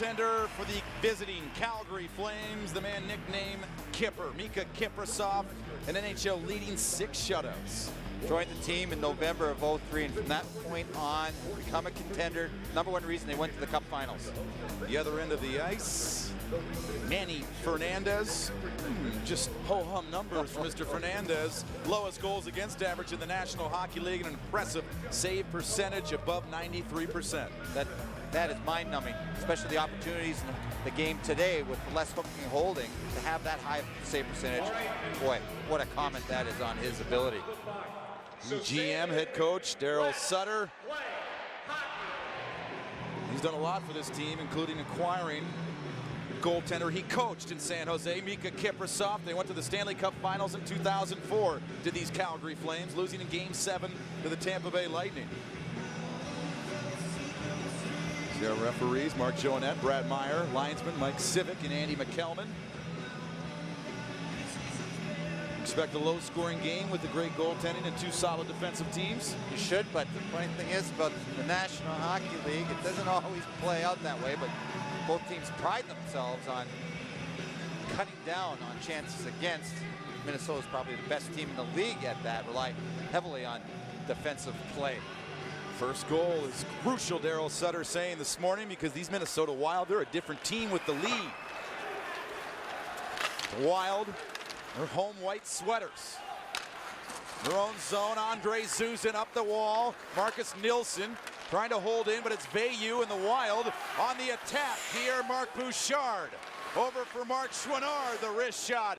goaltender for the visiting Calgary Flames, the man nicknamed Kipper, Mika Kiprasov, an NHL leading 6 shutouts. Joined the team in November of 03, and from that point on, become a contender. Number one reason they went to the Cup Finals. The other end of the ice, Manny Fernandez. Just ho-hum numbers for Mr. Fernandez. Lowest goals against average in the National Hockey League, and an impressive save percentage above 93%. That is mind-numbing, especially the opportunities in the game today with less hooking and holding to have that high save percentage. Boy, what a comment that is on his ability. GM, head coach, Daryl Sutter. He's done a lot for this team, including acquiring goaltender he coached in San Jose, Mika Kiprasov. They went to the Stanley Cup Finals in 2004, did these Calgary Flames, losing in Game 7 to the Tampa Bay Lightning. See our referees, Mark Joannette, Brad Meyer, linesman Mike Civic, and Andy McKelman. Expect a low-scoring game with the great goaltending and 2 solid defensive teams. You should, but the funny thing is about the National Hockey League, it doesn't always play out that way, but both teams pride themselves on cutting down on chances against. Minnesota's probably the best team in the league at that, rely heavily on defensive play. First goal is crucial, Daryl Sutter saying this morning, because these Minnesota Wild, they're a different team with the lead. The Wild, their home white sweaters. Their own zone, Andre Zuzin up the wall. Marcus Nilsson trying to hold in, but it's Veilleux and the Wild on the attack. Pierre-Marc Bouchard over for Marc Chouinard, the wrist shot.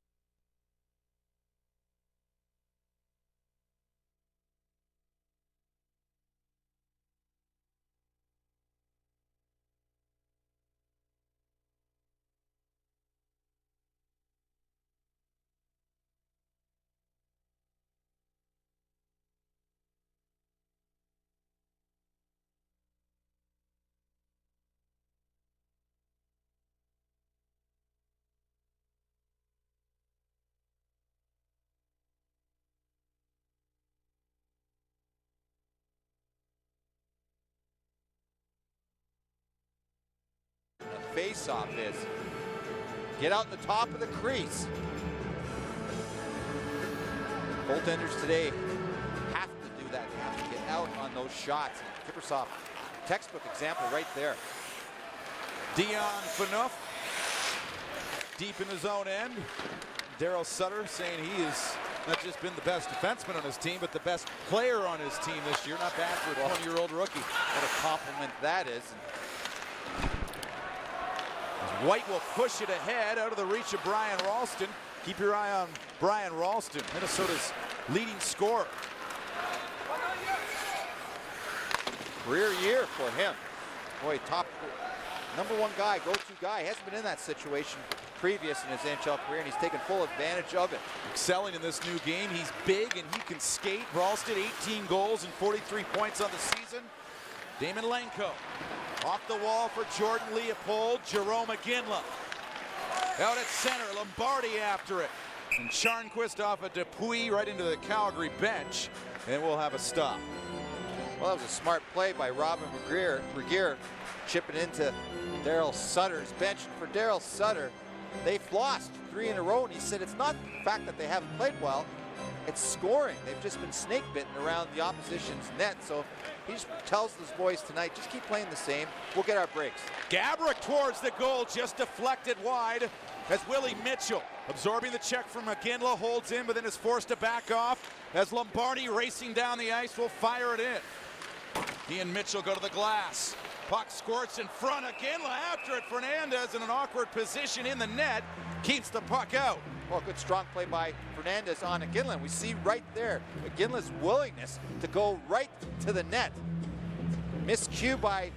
Face-off is get out the top of the crease. Goaltenders today have to do that. They have to get out on those shots. Kiprasov, textbook example right there. Dion Phaneuf deep in his own end. Daryl Sutter saying he has not just been the best defenseman on his team, but the best player on his team this year. Not bad for a 20-year-old rookie. What a compliment that is. White will push it ahead out of the reach of Brian Ralston. Keep your eye on Brian Ralston, Minnesota's leading scorer. Career year for him. Boy, top number 1 guy, go-to guy. He hasn't been in that situation previous in his NHL career, and he's taken full advantage of it. Excelling in this new game. He's big and he can skate. Ralston, 18 goals and 43 points on the season. Damon Lenko off the wall for Jordan Leopold. Jerome Iginla out at center. Lombardi after it. And Charnquist off a Dupuis right into the Calgary bench. And we'll have a stop. Well, that was a smart play by Robin Regier chipping into Daryl Sutter's bench. For Daryl Sutter, they've lost 3 in a row, and he said it's not the fact that they haven't played well, it's scoring. They've just been snake bitten around the opposition's net. So he just tells those boys tonight, just keep playing the same. We'll get our breaks. Gaborik towards the goal, just deflected wide as Willie Mitchell, absorbing the check from Iginla, holds in, but then is forced to back off as Lombardi racing down the ice will fire it in. He and Mitchell go to the glass. Puck squirts in front. Iginla after it. Fernandez in an awkward position in the net. Keeps the puck out. Well, good strong play by Fernandez on Iginla. We see right there Iginla's willingness to go right to the net. Miscue by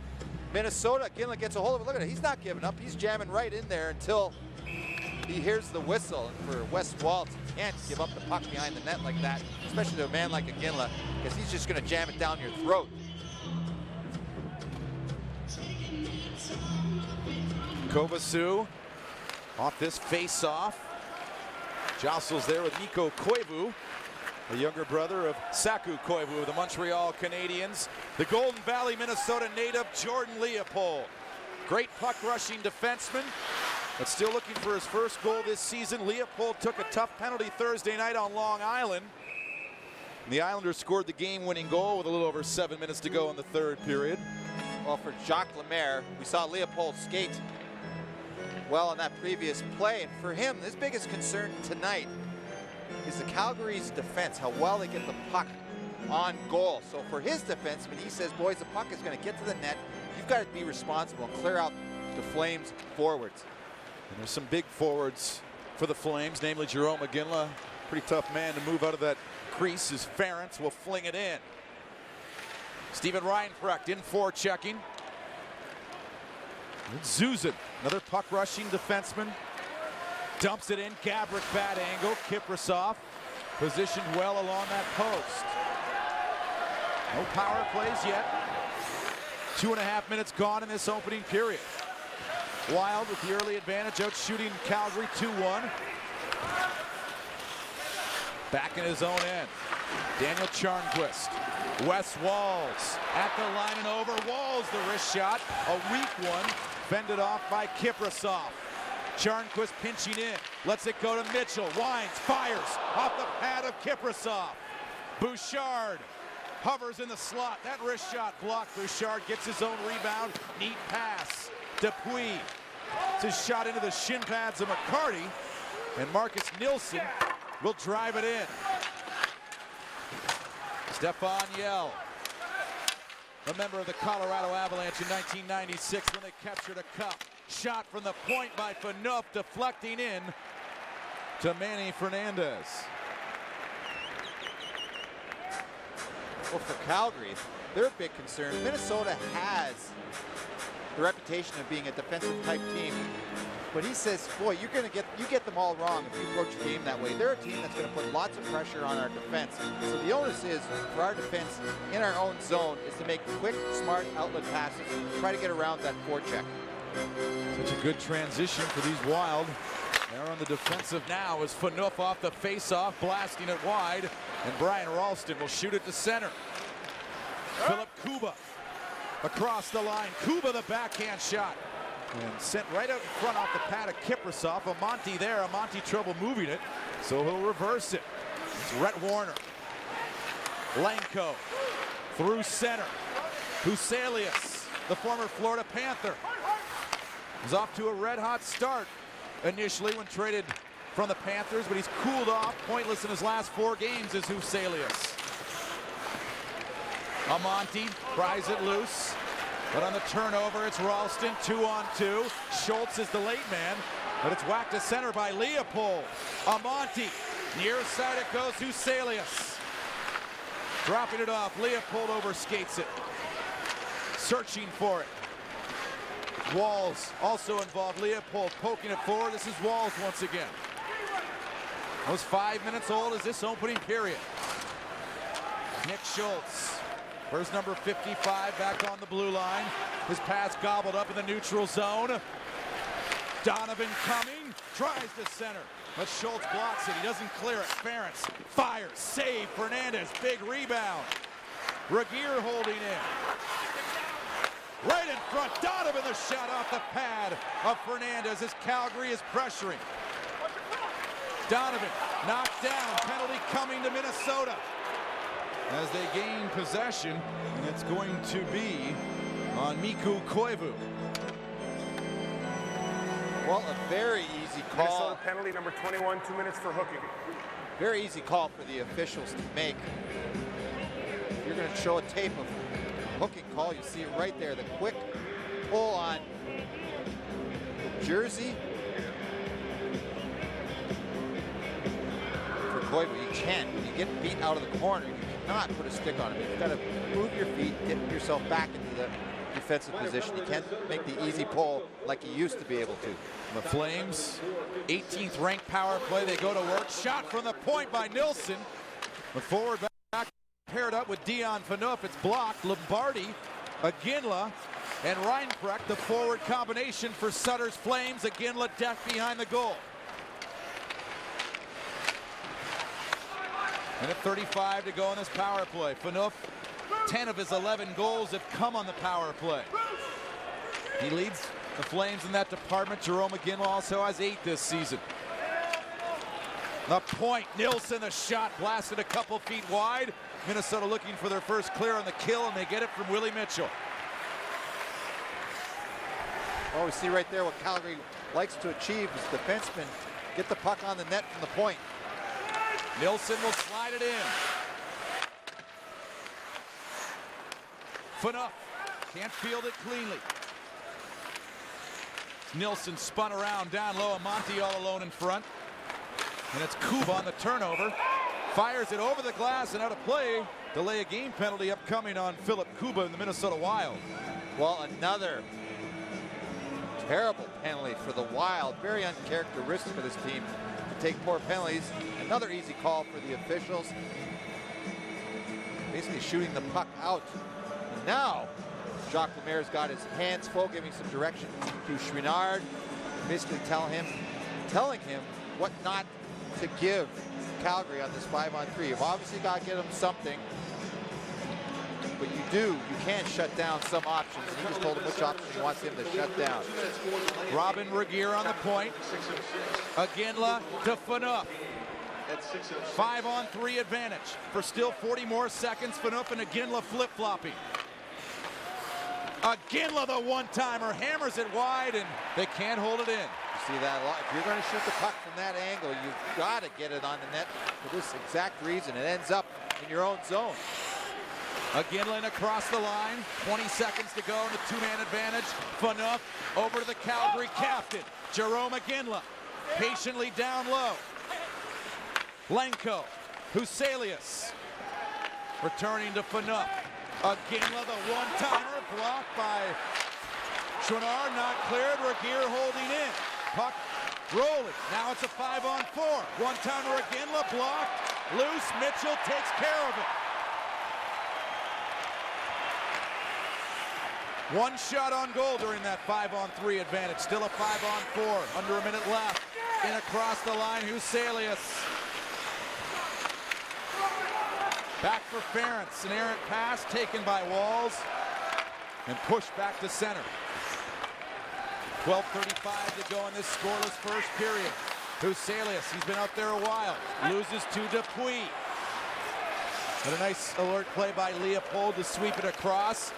Minnesota. Iginla gets a hold of it. Look at it. He's not giving up. He's jamming right in there until he hears the whistle. And for Wes Waltz, he can't give up the puck behind the net like that, especially to a man like Iginla, because he's just going to jam it down your throat. Kovacic off this face-off. Jostles there with Nico Koivu, the younger brother of Saku Koivu of the Montreal Canadiens. The Golden Valley, Minnesota native, Jordan Leopold. Great puck rushing defenseman, but still looking for his first goal this season. Leopold took a tough penalty Thursday night on Long Island. And the Islanders scored the game-winning goal with a little over 7 minutes to go in the third period. Well, for Jacques Lemaire, we saw Leopold skate well on that previous play. And for him, his biggest concern tonight is the Calgary's defense, how well they get the puck on goal. So for his defenseman, he says, boys, the puck is going to get to the net. You've got to be responsible and clear out the Flames forwards. And there's some big forwards for the Flames, namely Jerome McGinley. Pretty tough man to move out of that crease as Ferentz will fling it in. Steven Reinprecht in forechecking. Zuzin, another puck rushing defenseman. Dumps it in. Gabrick bad angle. Kiprasov positioned well along that post. No power plays yet. 2.5 minutes gone in this opening period. Wild with the early advantage, out shooting Calgary 2-1. Back in his own end. Daniel Charnquist. Wes Walls at the line and over. Walls the wrist shot. A weak one. Fended off by Kiprasov. Charnquist pinching in. Lets it go to Mitchell. Winds, fires off the pad of Kiprasov. Bouchard hovers in the slot. That wrist shot blocked. Bouchard gets his own rebound. Neat pass. Dupuis. It's his shot into the shin pads of McCarty. And Marcus Nilsson will drive it in. Stefan Yell, a member of the Colorado Avalanche in 1996 when they captured a cup. Shot from the point by Phaneuf, deflecting in to Manny Fernandez. Well, for Calgary, their big concern, Minnesota has the reputation of being a defensive type team. But he says, boy, you get them all wrong if you approach the game that way. They're a team that's going to put lots of pressure on our defense. So the onus is for our defense in our own zone is to make quick, smart outlet passes, try to get around that forecheck. Such a good transition for these Wild. They're on the defensive now as Phaneuf off the face-off, blasting it wide, and Brian Ralston will shoot it to center. Philip Kuba across the line. Kuba the backhand shot. And sent right out in front off the pad of Kiprasov. Amonte there. Amonte trouble moving it, so he'll reverse it. It's Rhett Warner. Lenko through center. Huselius, the former Florida Panther, was off to a red-hot start initially when traded from the Panthers, but he's cooled off. Pointless in his last 4 games is Huselius. Amonte pries it loose. But on the turnover, it's Ralston, 2-on-2. Schultz is the late man, but it's whacked to center by Leopold. Amonte, near side it goes, Huselius. Dropping it off, Leopold overskates it. Searching for it. Walls also involved, Leopold poking it forward. This is Walls once again. That was 5 minutes old as this opening period. Nick Schultz. Where's number 55 back on the blue line? His pass gobbled up in the neutral zone. Donovan coming, tries to center, but Schultz blocks it. He doesn't clear it. Ferentz fires, save, Fernandez, big rebound. Regier holding in. Right in front, Donovan the shot off the pad of Fernandez as Calgary is pressuring. Donovan knocked down, penalty coming to Minnesota as they gain possession, and it's going to be on Mikko Koivu. Well, a very easy call. Minnesota penalty number 21, 2 minutes for hooking. Very easy call for the officials to make. If you're going to show a tape of hooking call, you see it right there. The quick pull on the jersey for Koivu. You can't. When you get beat out of the corner, you cannot put a stick on him. You've got to move your feet, get yourself back into the defensive position. You can't make the easy pull like you used to be able to. The Flames, 18th ranked power play. They go to work. Shot from the point by Nilsson. The forward back paired up with Dion Phaneuf. It's blocked. Lombardi, Iginla, and Reinprecht. The forward combination for Sutter's Flames. Iginla decked behind the goal. Minute 35 to go in this power play. Phaneuf, 10 of his 11 goals have come on the power play. He leads the Flames in that department. Jerome McGinley also has 8 this season. The point, Nilsson, the shot blasted a couple feet wide. Minnesota looking for their first clear on the kill, and they get it from Willie Mitchell. Oh, we see right there what Calgary likes to achieve is defensemen get the puck on the net from the point. Nilsson will slide it in. Phaneuf can't field it cleanly. Nilsson spun around down low, Monty all alone in front. And it's Kuba on the turnover. Fires it over the glass and out of play. Delay a game penalty upcoming on Philip Kuba in the Minnesota Wild. Well, another terrible penalty for the Wild. Very uncharacteristic for this team to take poor penalties. Another easy call for the officials. Basically shooting the puck out. And now, Jacques Lemaire's got his hands full, giving some direction to Chouinard. Basically telling him what not to give Calgary on this 5-on-3. You've obviously got to get them something. But you can't shut down some options. And he just told him which option he wants him to shut down. Robin Regeer on the point. Iginla to Phaneuf. 5-on-3 advantage. For still 40 more seconds, Phaneuf and Iginla flip-flopping. Iginla, the one-timer, hammers it wide, and they can't hold it in. You see that a lot. If you're going to shoot the puck from that angle, you've got to get it on the net for this exact reason. It ends up in your own zone. Iginla across the line. 20 seconds to go in the two-man advantage. Phaneuf over to the Calgary captain, Jerome Iginla. Patiently down low. Lenko, Huselius. Returning to Phaneuf. Iginla, the one-timer, blocked by Chouinard, not cleared. Regeer holding in. Puck rolling. Now it's a 5-on-4. One-timer Iginla blocked. Loose. Mitchell takes care of it. One shot on goal during that 5-on-3 advantage. Still a 5-on-4. Under a minute left. In across the line, Huselius. Back for Ferentz. An errant pass taken by Walls. And pushed back to center. 12:35 to go in this scoreless first period. Huselius, he's been out there a while. Loses to Dupuis. But a nice alert play by Leopold to sweep it across.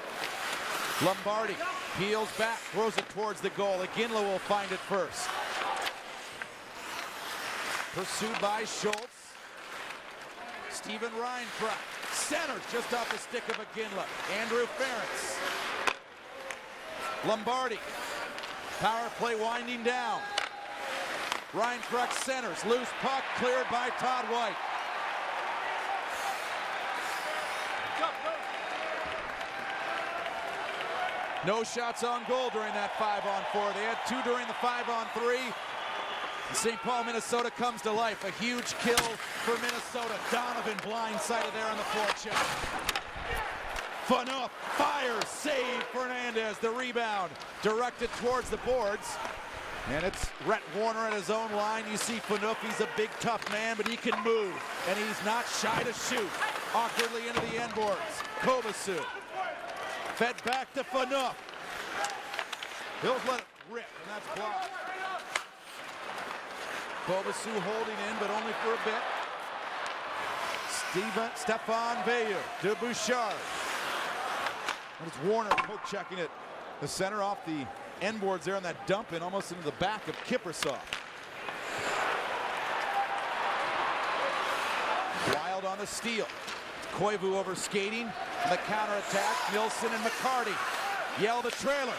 Lombardi peels back, throws it towards the goal. Iginla will find it first. Pursued by Schultz. Steven Reinkraft centered just off the stick of Iginla. Andrew Ferentz. Lombardi. Power play winding down. Reinkraft centers. Loose puck cleared by Todd White. No shots on goal during that 5-on-4. They had 2 during the 5-on-3. St. Paul, Minnesota comes to life. A huge kill for Minnesota. Donovan blindsided there on the forecheck. Phaneuf fires, save Fernandez. The rebound directed towards the boards. And it's Rhett Warner at his own line. You see Phaneuf, he's a big tough man, but he can move. And he's not shy to shoot. Awkwardly into the end boards. Kovacic. Fed back to Phaneuf. He'll let it rip, and that's blocked. Kovacic holding in, but only for a bit. Stefan Veilleux to Bouchard. And it's Warner poke checking it. The center off the end boards there on that dump in, almost into the back of Kiprusoff. Wild on the steal. Koivu over skating. And the counterattack, Nilsson and McCarty. Yell the trailer.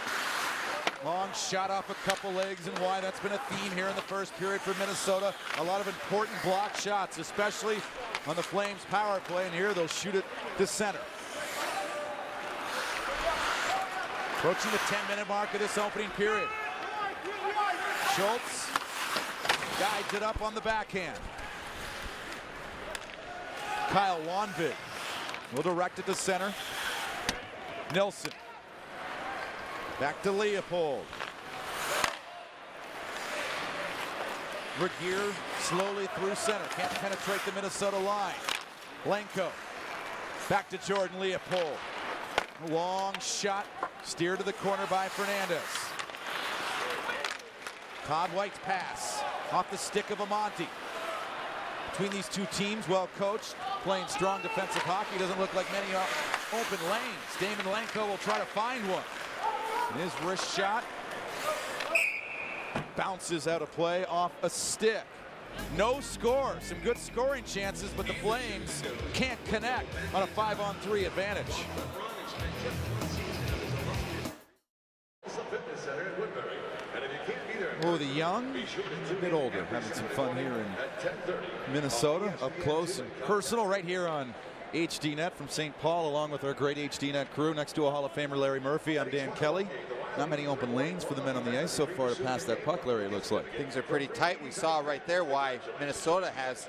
Long shot off a couple legs and wide. That's been a theme here in the first period for Minnesota. A lot of important block shots, especially on the Flames power play. And here they'll shoot it to center. Approaching the 10-minute mark of this opening period. Schultz guides it up on the backhand. Kyle Wanvid will direct it to center. Nilsson. Back to Leopold. Regeer slowly through center. Can't penetrate the Minnesota line. Lenko. Back to Jordan Leopold. Long shot. Steered to the corner by Fernandez. Todd White's pass off the stick of Amonte. Between these two teams, well coached, playing strong defensive hockey. Doesn't look like many open lanes. Damon Lenko will try to find one. And his wrist shot bounces out of play off a stick. No score. Some good scoring chances, but the Flames can't connect on a 5-on-3 advantage. Oh, the young, a bit older, having some fun here in Minnesota, up close and personal, right here on HDNet from St. Paul, along with our great HDNet crew. Next to a Hall of Famer, Larry Murphy, I'm Dan Kelly. Not many open lanes for the men on the ice so far to pass that puck, Larry, it looks like. Things are pretty tight. We saw right there why Minnesota has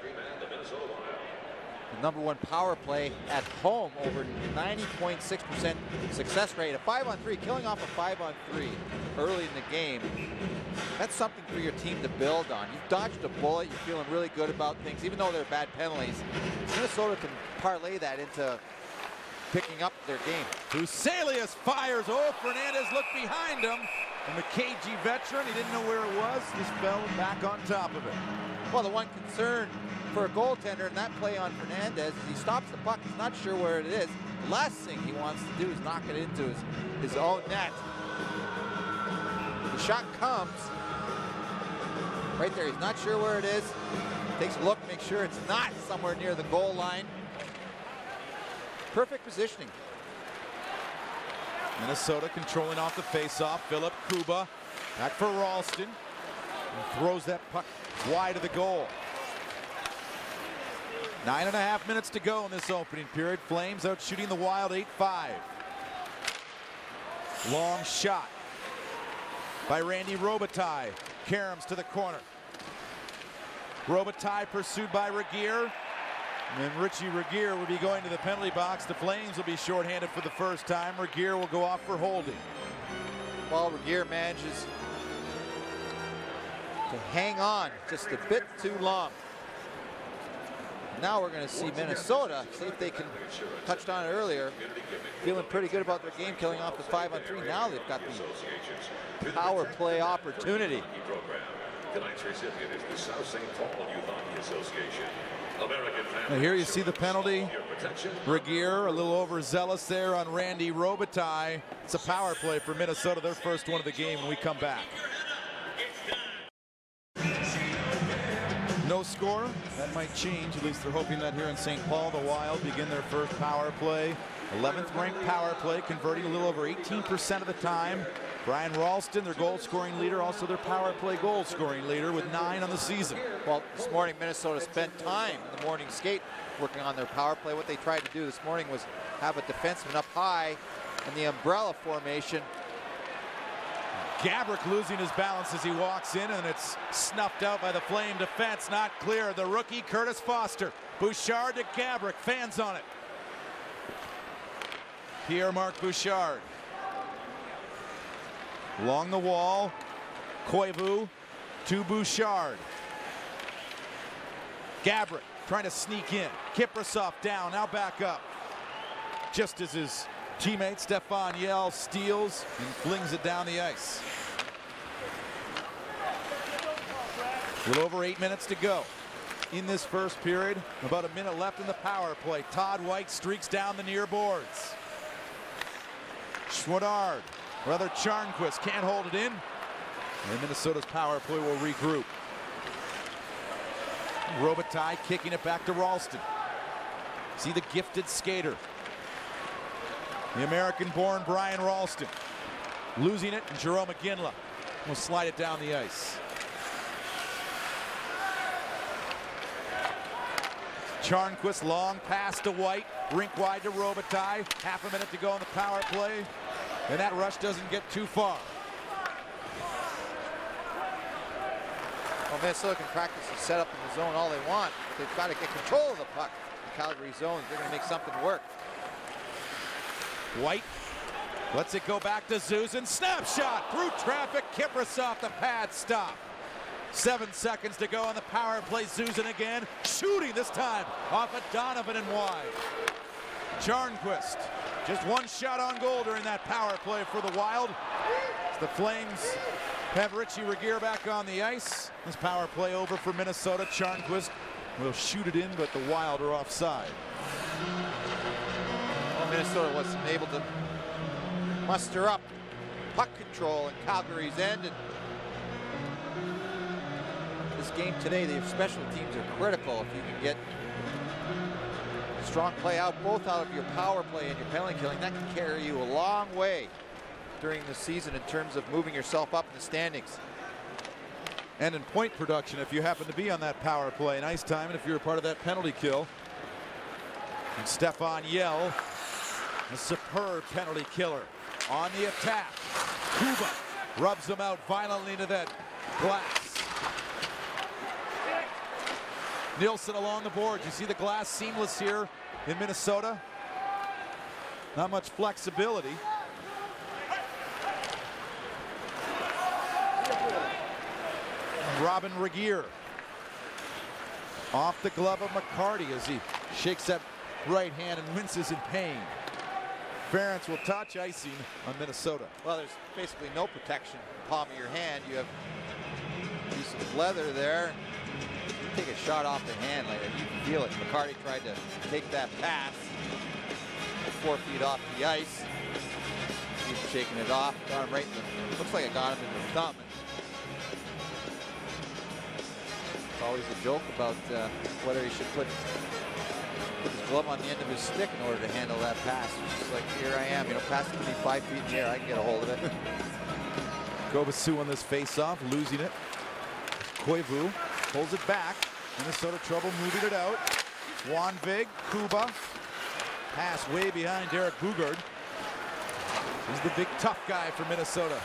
the #1 power play at home, over 90.6% success rate. A 5-on-3, killing off a 5-on-3 early in the game. That's something for your team to build on. You've dodged a bullet. You're feeling really good about things, even though they're bad penalties. Minnesota can parlay that into picking up their game. Huselius fires. Oh, Fernandez looked behind him. And the KG veteran, he didn't know where it was. Just fell back on top of it. Well, the one concern for a goaltender in that play on Fernandez is he stops the puck. He's not sure where it is. The last thing he wants to do is knock it into his own net. The shot comes right there. He's not sure where it is. Takes a look, makes sure it's not somewhere near the goal line. Perfect positioning. Minnesota controlling off the faceoff. Philip Kuba back for Ralston. And throws that puck wide of the goal. 9.5 minutes to go in this opening period. Flames out shooting the Wild 8-5. Long shot by Randy Robitaille. Karams to the corner. Robitaille pursued by Regeer. And then Richie Regeer will be going to the penalty box. The Flames will be shorthanded for the first time. Regeer will go off for holding. Well, Regeer manages to hang on just a bit too long. Now we're going to see Minnesota, see if they can, touched on it earlier, feeling pretty good about their game, killing off the 5-on-3. Now they've got the power play opportunity. Tonight's recipient is the South St. Paul Youth Hockey Association. Now here you see the penalty. Regeer a little overzealous there on Randy Robitaille. It's a power play for Minnesota, their first one of the game when we come back. No score. That might change. At least they're hoping that here in St. Paul, the Wild begin their first power play. 11th ranked power play, converting a little over 18% of the time. Brian Ralston, their goal scoring leader, also their power play goal scoring leader with 9 on the season. Well, this morning Minnesota spent time in the morning skate working on their power play. What they tried to do this morning was have a defenseman up high in the umbrella formation. Gabrick losing his balance as he walks in, and it's snuffed out by the Flame defense. Not clear. The rookie Curtis Foster. Bouchard to Gabrick. Fans on it. Pierre-Marc Bouchard. Along the wall. Koivu to Bouchard. Gabrick trying to sneak in. Kiprasov down. Now back up. Just as his teammate Stefan Yell steals and flings it down the ice. A little over 8 minutes to go in this first period. About a minute left in the power play. Todd White streaks down the near boards. Schwadard, rather Charnquist can't hold it in. And Minnesota's power play will regroup. Robitaille kicking it back to Ralston. See the gifted skater. The American-born Brian Ralston. Losing it, and Jerome McGinley will slide it down the ice. Charnquist, long pass to White. Rink wide to Robitaille. Half a minute to go on the power play. And that rush doesn't get too far. Well, Minnesota can practice and set up in the zone all they want. They've got to get control of the puck. The Calgary zone, they're going to make something work. White lets it go back to Zuzin. Snapshot through traffic. Kiprasov, the pad stop. 7 seconds to go on the power play. Zuzin again. Shooting this time off of Donovan and wide. Charnquist. Just one shot on goal during that power play for the Wild. The Flames Have Richie Regier back on the ice. This power play over for Minnesota. Charnquist will shoot it in, but the Wild are offside. Well, Minnesota wasn't able to muster up puck control in Calgary's end. And this game today, the special teams are critical. If you can get strong play out, both out of your power play and your penalty killing, that can carry you a long way during the season in terms of moving yourself up in the standings. And in point production, if you happen to be on that power play in ice time, and if you're a part of that penalty kill. And Stefan Yell, a superb penalty killer on the attack. Kuba rubs him out violently into that glass. Nielsen along the board. You see the glass seamless here in Minnesota. Not much flexibility. Robin Regier off the glove of McCarty as he shakes that right hand and winces in pain. Ferentz will touch icing on Minnesota. Well, there's basically no protection in the palm of your hand. You have a piece of leather there. You take a shot off the hand like that, you can feel it. McCarty tried to take that pass 4 feet off the ice. He's shaking it off. Got him right in the, looks like it got him in the thumb. It's always a joke about whether he should put his glove on the end of his stick in order to handle that pass. It's just like, here I am, you know, pass it to me 5 feet in the air, I can get a hold of it. Kovacic on this face-off, losing it. Koivu pulls it back. Minnesota trouble moving it out. Wanvig, Kuba. Pass way behind Derek Bugard. He's the big tough guy for Minnesota.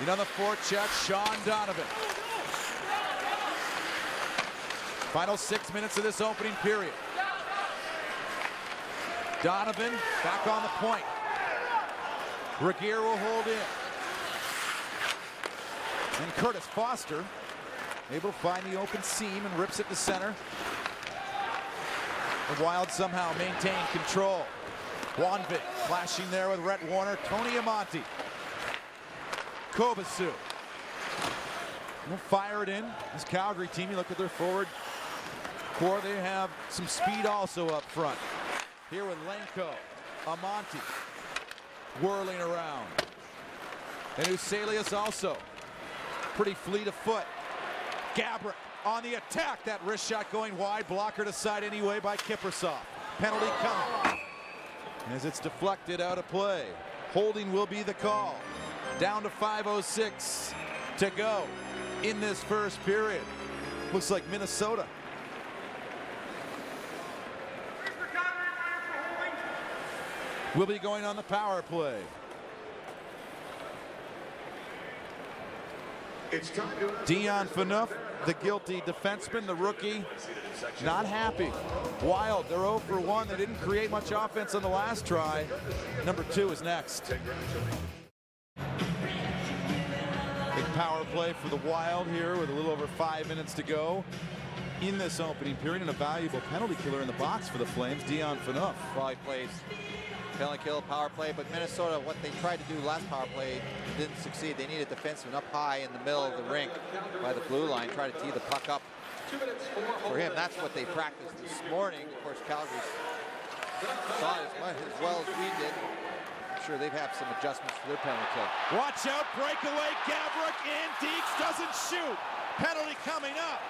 In on the forecheck, Sean Donovan. Final 6 minutes of this opening period. Donovan back on the point. Regier will hold in. And Curtis Foster able to find the open seam and rips it to center. The Wild somehow maintain control. Wanvik flashing there with Rhett Warner. Tony Amonte. Kovacic. We'll fire it in. This Calgary team, you look at their forward core, they have some speed also up front. Here with Lenko, Amonte whirling around. And Uselius also pretty fleet of foot. Gabrick on the attack. That wrist shot going wide. Blocker to side anyway by Kiprusoff. Penalty coming. As it's deflected out of play. Holding will be the call. Down to 5:06 to go in this first period. Looks like Minnesota. Will be going on the power play. Dion Phaneuf, the guilty defenseman, the rookie, not happy. Wild, they're 0 for 1. They didn't create much offense on the last try. Number 2 is next. Big power play for the Wild here with a little over 5 minutes to go in this opening period, and a valuable penalty killer in the box for the Flames, Dion Phaneuf. Well, he plays penalty kill, power play, but Minnesota, what they tried to do last power play didn't succeed. They needed defenseman up high in the middle of the rink by the blue line, try to tee the puck up for him. That's what they practiced this morning. Of course, Calgary saw it as well as we did. I'm sure they've had some adjustments for their penalty kill. Watch out, breakaway, Gabrick in, Deeks doesn't shoot. Penalty coming up.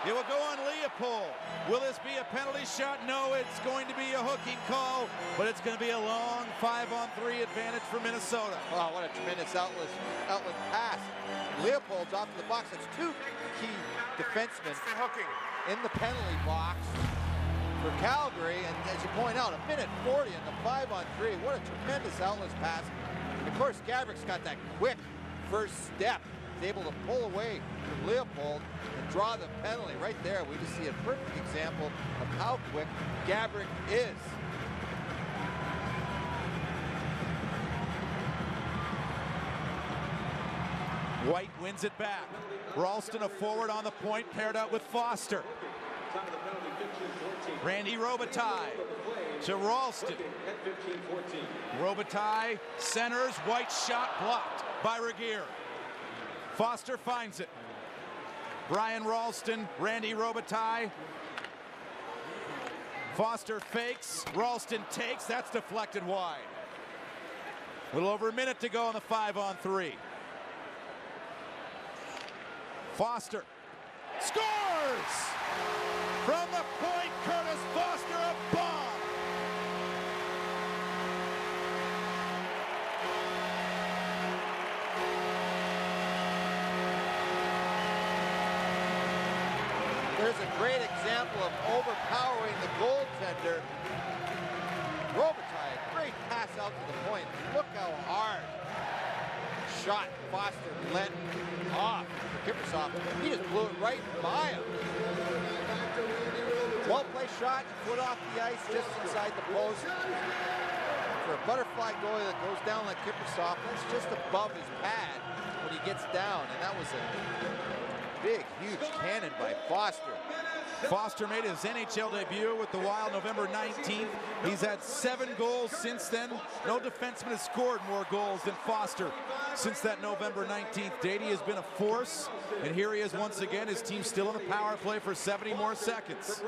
It will go on Leopold. Will this be a penalty shot? No, it's going to be a hooking call, but it's going to be a long 5-on-3 advantage for Minnesota. Wow, what a tremendous outlet pass. Leopold's off to the box. That's 2 key defensemen in the penalty box for Calgary. And as you point out, 1:40 in the 5-on-3. What a tremendous outlet pass. And of course, Gabrick's got that quick first step. He's able to pull away from Leopold and draw the penalty right there. We just see a perfect example of how quick Gabrick is. White wins it back. Ralston, a forward on the point, paired out with Foster. Randy Robitaille to Ralston. Robitaille centers, White shot blocked by Regeer. Foster finds it. Brian Ralston, Randy Robitaille. Foster fakes, Ralston takes, that's deflected wide. A little over a minute to go on the 5-on-3. Foster scores! From the point, Curtis Foster, a bomb! There's a great example of overpowering the goaltender. Robitaille, great pass out to the point. Look how hard shot Foster let off for Kiprusoff. He just blew it right by him. Well-placed shot, foot off the ice, just inside the post. For a butterfly goalie that goes down like Kiprusoff, that's just above his pad when he gets down, and that was a big, huge cannon by Foster. Foster made his NHL debut with the Wild November 19th. He's had 7 goals since then. No defenseman has scored more goals than Foster since that November 19th date. He has been a force, and here he is once again. His team's still in the power play for 70 more seconds.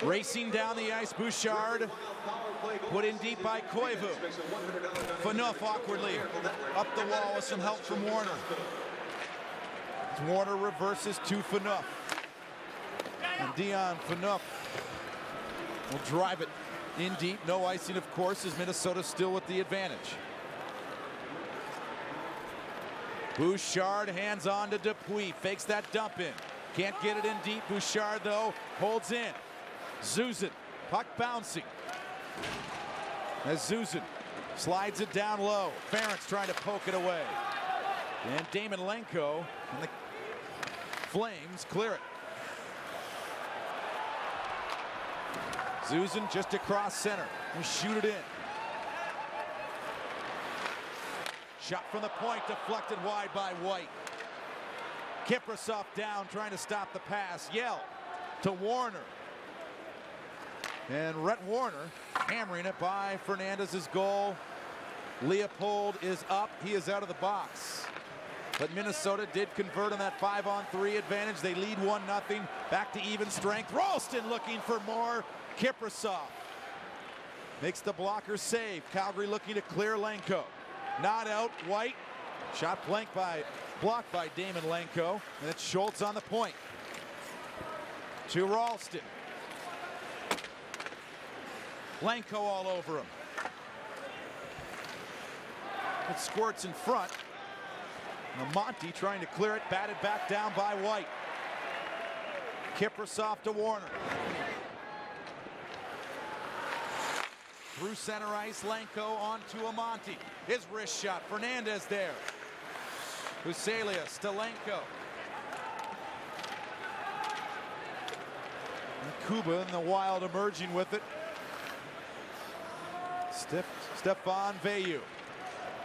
Racing down the ice, Bouchard. Put in deep by Koivu. Phaneuf awkwardly up the wall with some help from Warner. Warner reverses to Phaneuf. And Dion Phaneuf will drive it in deep. No icing, of course, as Minnesota still with the advantage. Bouchard hands on to Dupuis. Fakes that dump in. Can't get it in deep. Bouchard, though, holds in. Zuzin, puck bouncing. As Zuzin slides it down low. Ferentz trying to poke it away. And Damon Lenko and the Flames clear it. Zuzin just across center and shoot it in. Shot from the point, deflected wide by White. Kiprusoff down, trying to stop the pass. Yell to Warner. And Rhett Warner hammering it by Fernandez's goal. Leopold is up. He is out of the box. But Minnesota did convert on that 5-on-3 advantage. They lead 1-0. Back to even strength. Ralston looking for more. Kiprusoff makes the blocker save. Calgary looking to clear Lenko. Not out. White. Shot blocked by Damon Lenko. And it's Schultz on the point. To Ralston. Lenko all over him. It squirts in front. Monty trying to clear it, batted back down by White. Kiprusoff to Warner. Through center ice, Lenko on to Amonte. His wrist shot, Fernandez there. Huselius to Lenko. And Kuba and the Wild emerging with it. Stefan Veilleux.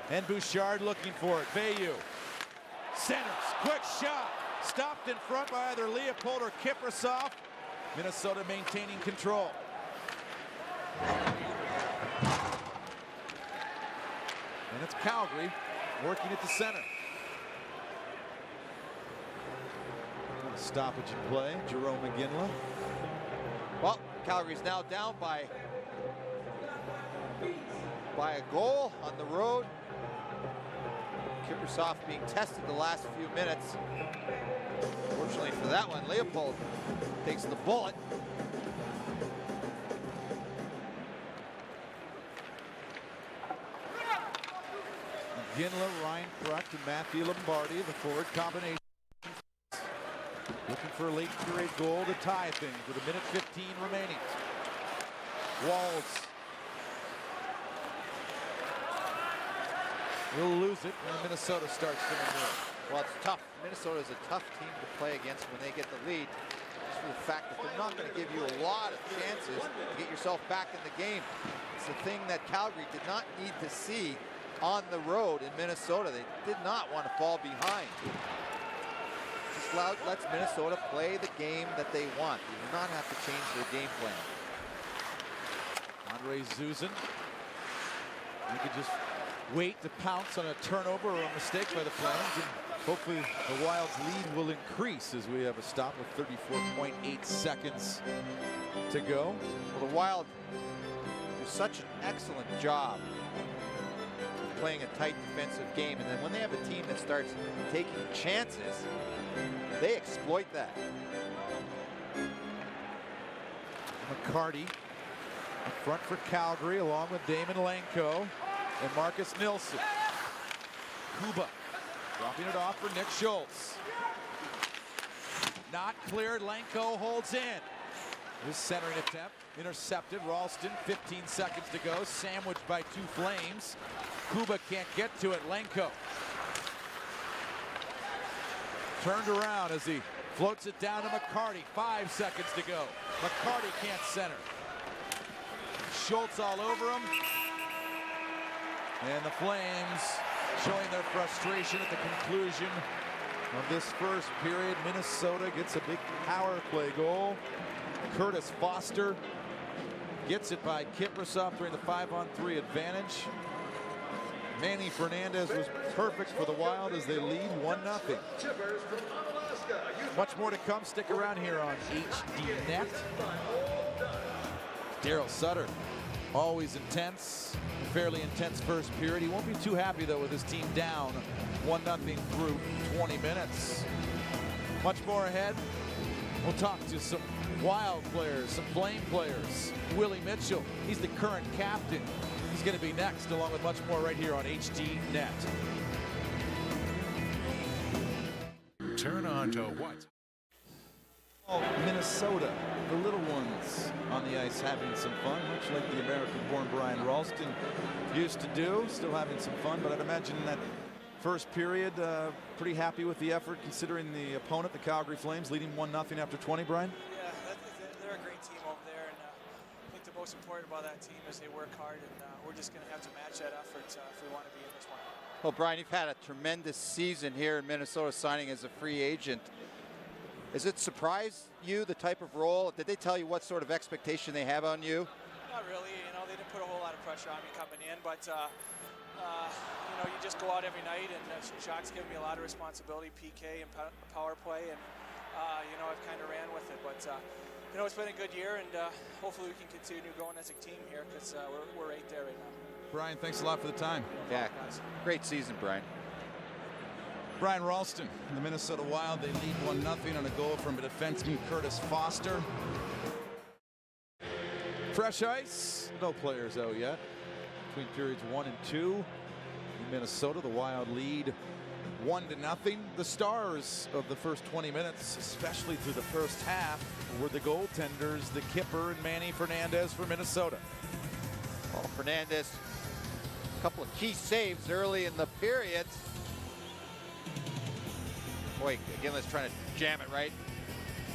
And Bouchard looking for it. Veilleux. Centers, quick shot, stopped in front by either Leopold or Kiprusoff. Minnesota maintaining control. And it's Calgary working at the center. Stoppage in play, Jerome McGinley. Well, Calgary's now down by a goal on the road. Kiprusoff being tested the last few minutes. Fortunately for that one, Leopold takes the bullet. McGinley, Ryan Kruk, and Matthew Lombardi, the forward combination. Looking for a late period goal to tie things with 1:15 remaining. Walls will lose it when Minnesota starts to move. Well, it's tough. Minnesota is a tough team to play against when they get the lead. Just for the fact that they're not going to give you a lot of chances to get yourself back in the game. It's the thing that Calgary did not need to see on the road in Minnesota. They did not want to fall behind. Just lets Minnesota play the game that they want. They do not have to change their game plan. Andre Zuzin. You could just wait to pounce on a turnover or a mistake by the Flames, and hopefully the Wild's lead will increase as we have a stop with 34.8 seconds to go. Well, the Wild do such an excellent job of playing a tight defensive game, and then when they have a team that starts taking chances, they exploit that. McCarty up front for Calgary, along with Damon Lenko and Marcus Nilsson. Kuba dropping it off for Nick Schultz. Not cleared. Lenko holds in. His centering attempt intercepted. Ralston, 15 seconds to go. Sandwiched by two Flames. Kuba can't get to it. Lenko turned around as he floats it down to McCarty. 5 seconds to go. McCarty can't center. Schultz all over him. And the Flames showing their frustration at the conclusion of this first period. Minnesota gets a big power play goal. Curtis Foster gets it by Kiprasov during the 5-on-3 advantage. Manny Fernandez was perfect for the Wild as they lead 1-0. Much more to come. Stick around here on HD Net. Daryl Sutter, always intense. Fairly intense first period. He won't be too happy though with his team down 1-0 through 20 minutes. Much more ahead. We'll talk to some Wild players, some Flame players. Willie Mitchell, he's the current captain. He's going to be next, along with much more right here on HD Net. Turn on to what? Oh, Minnesota, the little ones on the ice having some fun, much like the American-born Brian Ralston used to do. Still having some fun, but I'd imagine that first period, pretty happy with the effort considering the opponent, the Calgary Flames, leading 1-0 after 20, Brian? Yeah, they're a great team over there, and I think the most important about that team is they work hard, and we're just going to have to match that effort if we want to be in this one. Well, Brian, you've had a tremendous season here in Minnesota, signing as a free agent. Has it surprised you, the type of role? Did they tell you what sort of expectation they have on you? Not really. You know, they didn't put a whole lot of pressure on me coming in, but you know, you just go out every night, and Jacques gave me a lot of responsibility, PK and power play, and you know, I've kind of ran with it. But you know, it's been a good year, and hopefully we can continue going as a team here, because we're right there right now. Brian, thanks a lot for the time. Yeah, great season, Brian. Brian Ralston, the Minnesota Wild, they lead 1-0 on a goal from a defenseman, Curtis Foster. Fresh ice, no players out yet. Between periods 1 and 2, in Minnesota, the Wild lead 1-0. The stars of the first 20 minutes, especially through the first half, were the goaltenders, the Kipper and Manny Fernandez for Minnesota. Well, Fernandez, a couple of key saves early in the period. Boy, Ginla's trying to jam it right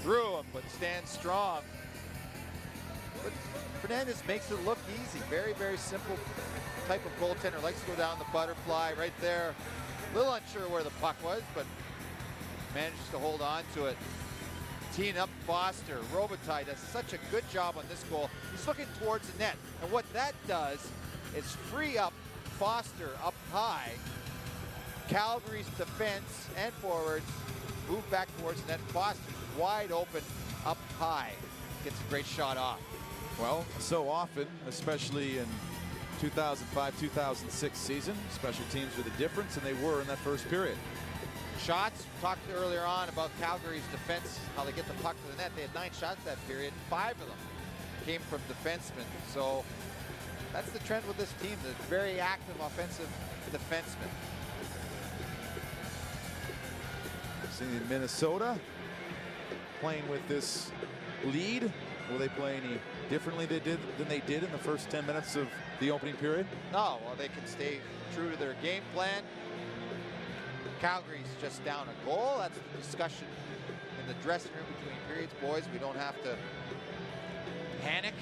through him, but stands strong. But Fernandez makes it look easy. Very, very simple type of goaltender. Likes to go down the butterfly right there. A little unsure where the puck was, but manages to hold on to it. Teeing up Foster. Robitaille does such a good job on this goal. He's looking towards the net. And what that does is free up Foster up high. Calgary's defense and forwards move back towards the net. Foster's wide open up high. Gets a great shot off. Well, so often, especially in 2005-2006 season, special teams were the difference, and they were in that first period. Shots, talked earlier on about Calgary's defense, how they get the puck to the net. They had 9 shots that period. 5 of them came from defensemen. So that's the trend with this team. They're very active offensive defensemen. Seeing Minnesota playing with this lead. Will they play any differently than they did in the first 10 minutes of the opening period? No, well, they can stay true to their game plan. Calgary's just down a goal. That's the discussion in the dressing room between periods. Boys, we don't have to panic.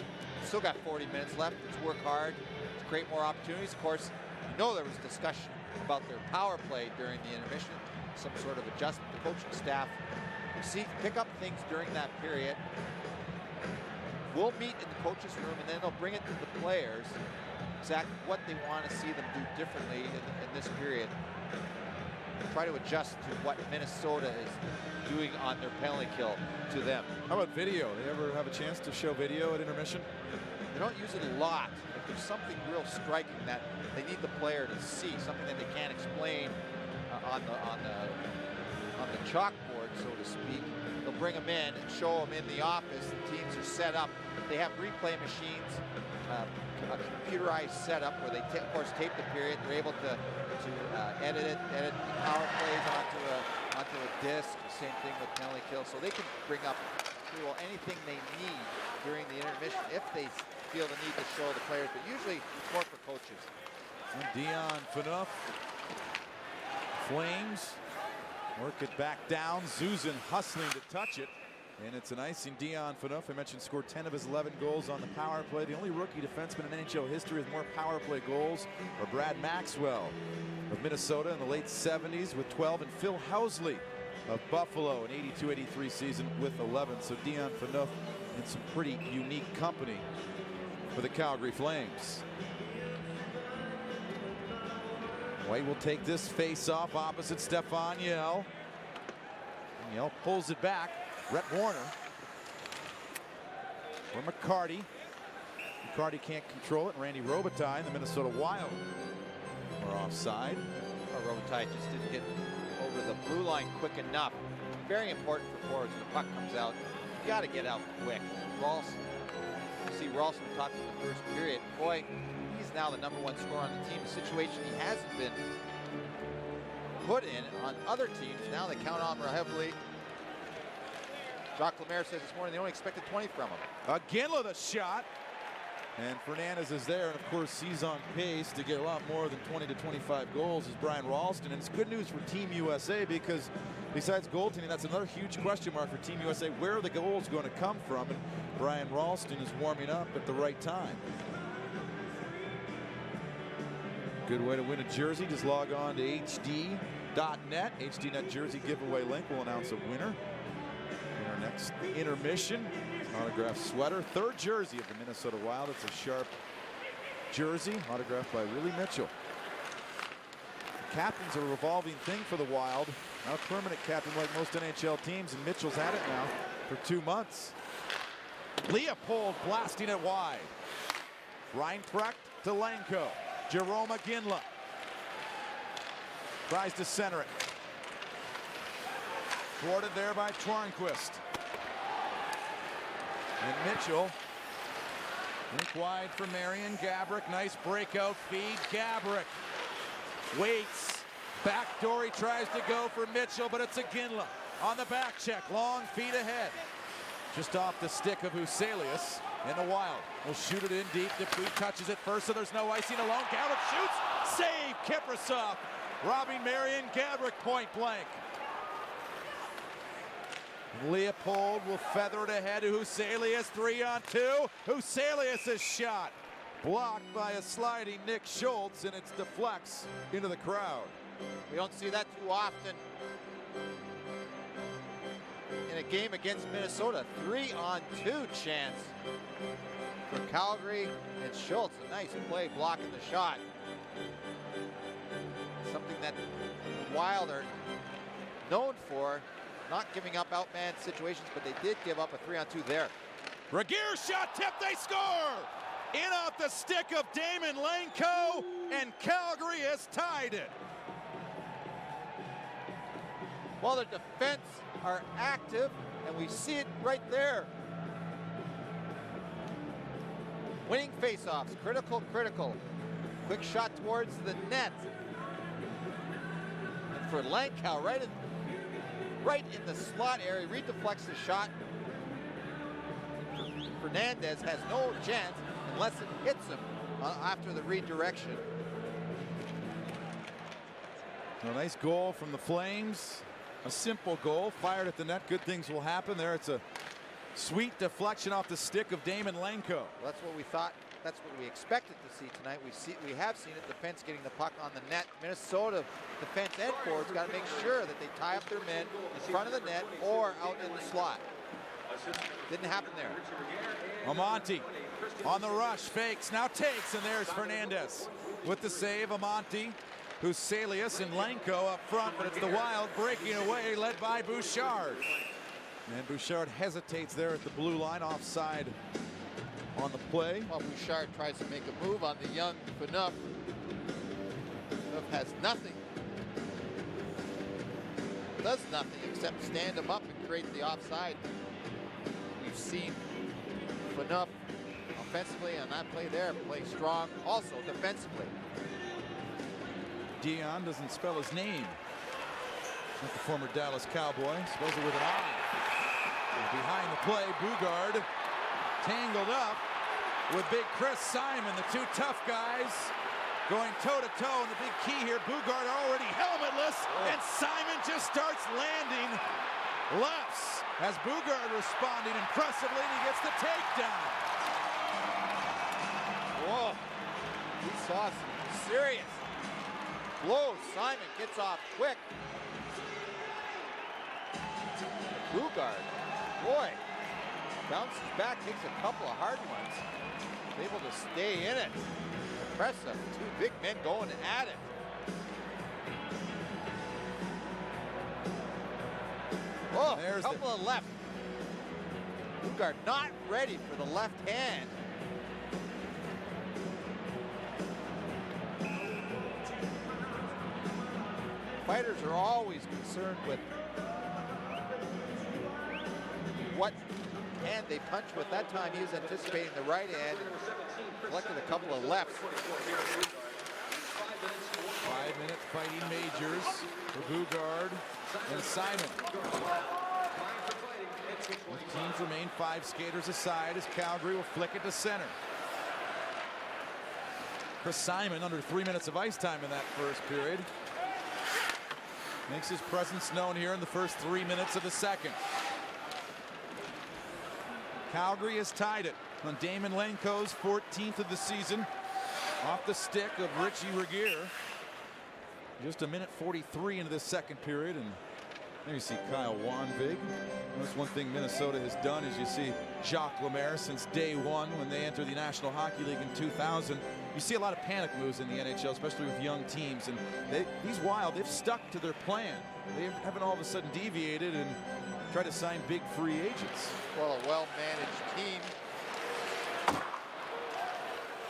Still got 40 minutes left. Let's work hard to create more opportunities. Of course, you know there was discussion about their power play during the intermission. Some sort of adjustment. The coaching staff see, pick up things during that period. We'll meet in the coach's room, and then they'll bring it to the players, exactly what they want to see them do differently in this period. Try to adjust to what Minnesota is doing on their penalty kill to them. How about video? They ever have a chance to show video at intermission? They don't use it a lot. If there's something real striking that they need the player to see, something that they can't explain on the chalkboard, so to speak, they'll bring them in and show them in the office. The teams are set up. They have replay machines, a computerized setup where they, of course, tape the period. They're able to edit power plays onto a disc. Same thing with penalty kill, so they can bring up anything they need during the intermission if they feel the need to show the players, but usually it's more for coaches. And Dion Phaneuf. Flames work it back down. Zuzan hustling to touch it. And it's an icing. Dion Phaneuf, I mentioned, scored 10 of his 11 goals on the power play. The only rookie defenseman in NHL history with more power play goals are Brad Maxwell of Minnesota in the late 70s with 12, and Phil Housley of Buffalo in 82-83 season with 11. So Dion Phaneuf in some pretty unique company for the Calgary Flames. White will take this face-off opposite Stefan Yell. Yell pulls it back. Rhett Warner for McCarty. McCarty can't control it. Randy Robitaille, the Minnesota Wild, are offside. Robitaille just didn't get over the blue line quick enough. Very important for forwards. The puck comes out. You got to get out quick. Ralston. You see Ralston talk in the first period. Boy, he's now the #1 scorer on the team. A situation he hasn't been put in on other teams. Now they count on him heavily. Jacques Lemaire says this morning they only expected 20 from him. Iginla the shot. And Fernandez is there, and of course he's on pace to get a lot more than 20 to 25 goals as Brian Ralston. And it's good news for Team USA because besides goaltending, that's another huge question mark for Team USA. Where are the goals going to come from? And Brian Ralston is warming up at the right time. Good way to win a jersey. Just log on to hd.net. HDNet jersey giveaway link will announce a winner in our next intermission. Autographed sweater, third jersey of the Minnesota Wild. It's a sharp jersey, autographed by Willie Mitchell. The captain's a revolving thing for the Wild. Now permanent captain like most NHL teams, and Mitchell's had it now for 2 months. Leopold blasting it wide. Reinprecht to Lenko. Jerome Iginla tries to center it. Thwarted there by Tornquist. And Mitchell, link wide for Marion Gaborik. Nice breakout feed. Gaborik waits. Backdoor, he tries to go for Mitchell, but it's Iginla on the back check. Long feet ahead. Just off the stick of Huselius. And the Wild will shoot it in deep. Dupuis touches it first, so there's no icing. Alone, Gaborik shoots. Save Kiprasov. Robbing Marion Gaborik point blank. Leopold will feather it ahead to Huselius. 3-on-2. Huselius' shot blocked by a sliding Nick Schultz, and it deflects into the crowd. We don't see that too often in a game against Minnesota. 3-on-2 chance for Calgary, and Schultz. A nice play blocking the shot. Something that the Wild are known for. Not giving up outman situations, but they did give up a 3-on-2 there. Regeer shot tip, they score! In off the stick of Damon Lenko, and Calgary has tied it. Well, the defense are active, and we see it right there. Winning faceoffs, critical. Quick shot towards the net. And for Lenko, right in the slot area, redeflects the shot. Fernandez has no chance unless it hits him after the redirection. A nice goal from the Flames. A simple goal, fired at the net. Good things will happen there. It's a sweet deflection off the stick of Damon Lenko. That's what we thought that's what we expected to see tonight. We have seen it. Defense getting the puck on the net. Minnesota defense and forwards got to make sure that they tie up their men in front of the net or out in the slot. Didn't happen there. Amonte on the rush, fakes, now takes, and there's Fernandez with the save. Amonte, Huselius and Lenko up front, but it's the Wild breaking away, led by Bouchard. And Bouchard hesitates there at the blue line, offside on the play. Well, Bouchard tries to make a move on the young Phaneuf. Phaneuf has nothing. Does nothing except stand him up and create the offside. We've seen Phaneuf offensively on that play there play strong, also defensively. Dion doesn't spell his name. Not the former Dallas Cowboy, spells it with an I. And behind the play, Bugard tangled up with big Chris Simon, the two tough guys going toe-to-toe, and the big key here, Bugard already helmetless, and Simon just starts landing lefts as Bugard responding impressively, and he gets the takedown. Whoa, he saw some serious blows. Simon gets off quick. Bugard, boy, bounces back, takes a couple of hard ones, able to stay in it. Impressive, two big men going at it. Oh, there's a couple of left. Bugard not ready for the left hand. Fighters are always concerned with what hand they punch with. That time he was anticipating the right hand and collected a couple of lefts. 5-minute fighting majors for Bugard and Simon. The teams remain 5 skaters aside as Calgary will flick it to center. Chris Simon under 3 minutes of ice time in that first period. Makes his presence known here in the first 3 minutes of the second. Calgary has tied it on Damon Lenko's 14th of the season off the stick of Richie Regier. Just a minute 43 into the second period, and there you see Kyle Wanvig. That's one thing Minnesota has done is you see Jacques Lemaire since day one when they entered the National Hockey League in 2000. You see a lot of panic moves in the NHL, especially with young teams, and these Wild, they've stuck to their plan. They haven't all of a sudden deviated and tried to sign big free agents. Well, a well-managed team.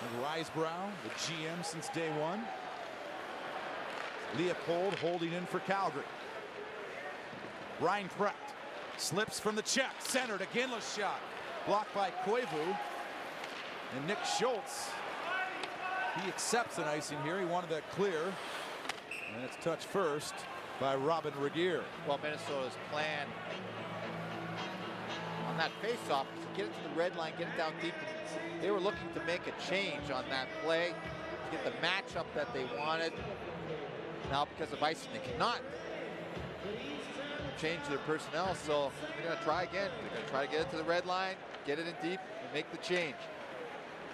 And Risebrow, the GM since day one. Leopold holding in for Calgary. Ryan Pratt slips from the check, centered, a Ginless shot, blocked by Koivu. And Nick Schultz, he accepts an icing here. He wanted that clear, and it's touched first by Robin Regier. Well, Minnesota's plan on that faceoff was to get it to the red line, get it down deep. They were looking to make a change on that play, to get the matchup that they wanted. Now, because of icing, they cannot change their personnel, so they're going to try again. They're going to try to get it to the red line, get it in deep, and make the change.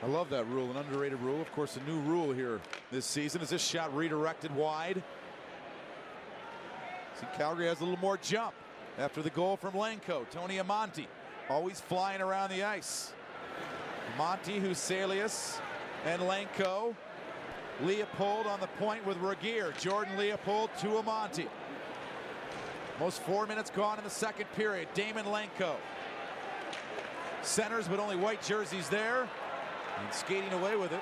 I love that rule, an underrated rule. Of course, a new rule here this season. Is this shot redirected wide? See, Calgary has a little more jump after the goal from Lenko. Tony Amonte always flying around the ice. Amonte, Huselius, and Lenko. Leopold on the point with Regier. Jordan Leopold to Amonte. Most 4 minutes gone in the second period. Damon Lenko. Centers, but only white jerseys there. And skating away with it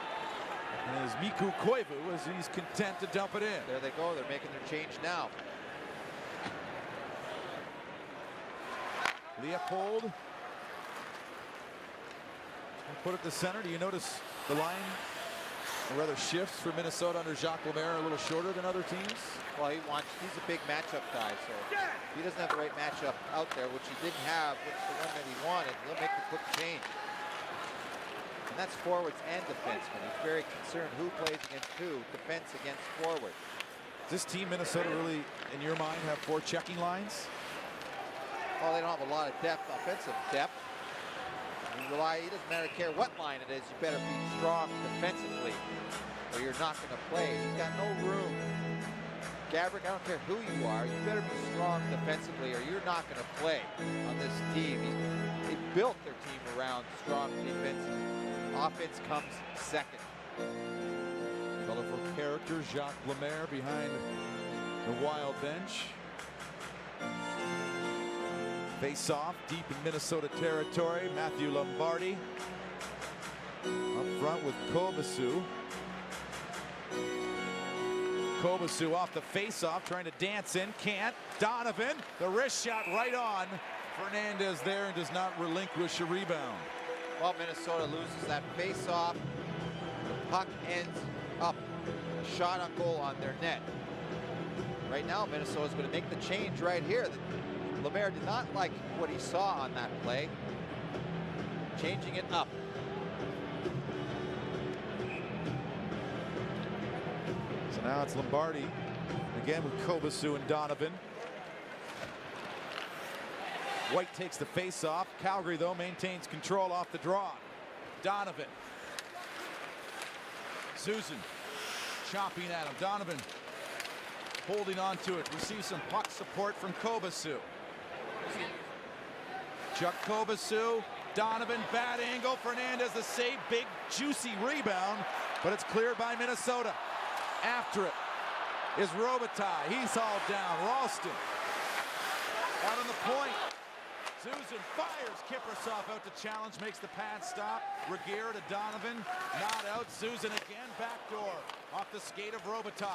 is Mikko Koivu as he's content to dump it in. There they go. They're making their change now. Leopold. Put it to center. Do you notice the line, or rather shifts for Minnesota under Jacques Lemaire a little shorter than other teams? Well, he's a big matchup guy, so he doesn't have the right matchup out there, which he didn't have, which is the one that he wanted. He'll make the quick change. And that's forwards and defensemen. He's very concerned who plays against who, defense against forward. Does this team, Minnesota, really, in your mind, have 4 checking lines? Well, they don't have a lot of depth, offensive depth. He doesn't matter care what line it is, you better be strong defensively or you're not going to play. He's got no room. Gabrick, I don't care who you are, you better be strong defensively or you're not going to play on this team. They built their team around strong defense. Offense comes second. Colorful character, Jacques Lemaire behind the Wild bench. Face off deep in Minnesota territory. Matthew Lombardi up front with Kobasu. Kobasu off the face-off, trying to dance in, can't. Donovan, the wrist shot right on. Fernandez there and does not relinquish a rebound. Well, Minnesota loses that face-off. The puck ends up. A shot on goal on their net. Right now, Minnesota's going to make the change right here. Lemaire did not like what he saw on that play. Changing it up. So now it's Lombardi again with Kobasu and Donovan. White takes the face off. Calgary, though, maintains control off the draw. Donovan. Susan chopping at him. Donovan holding on to it. Receives some puck support from Kobasu. Chuck Kobasu. Donovan, bad angle. Fernandez the save. Big, juicy rebound, but it's cleared by Minnesota. After it is Robitaille. He's hauled down. Ralston out on the point. Susan fires Kiprusoff out to challenge, makes the pad stop. Regier to Donovan, not out. Susan again, backdoor off the skate of Robitaille.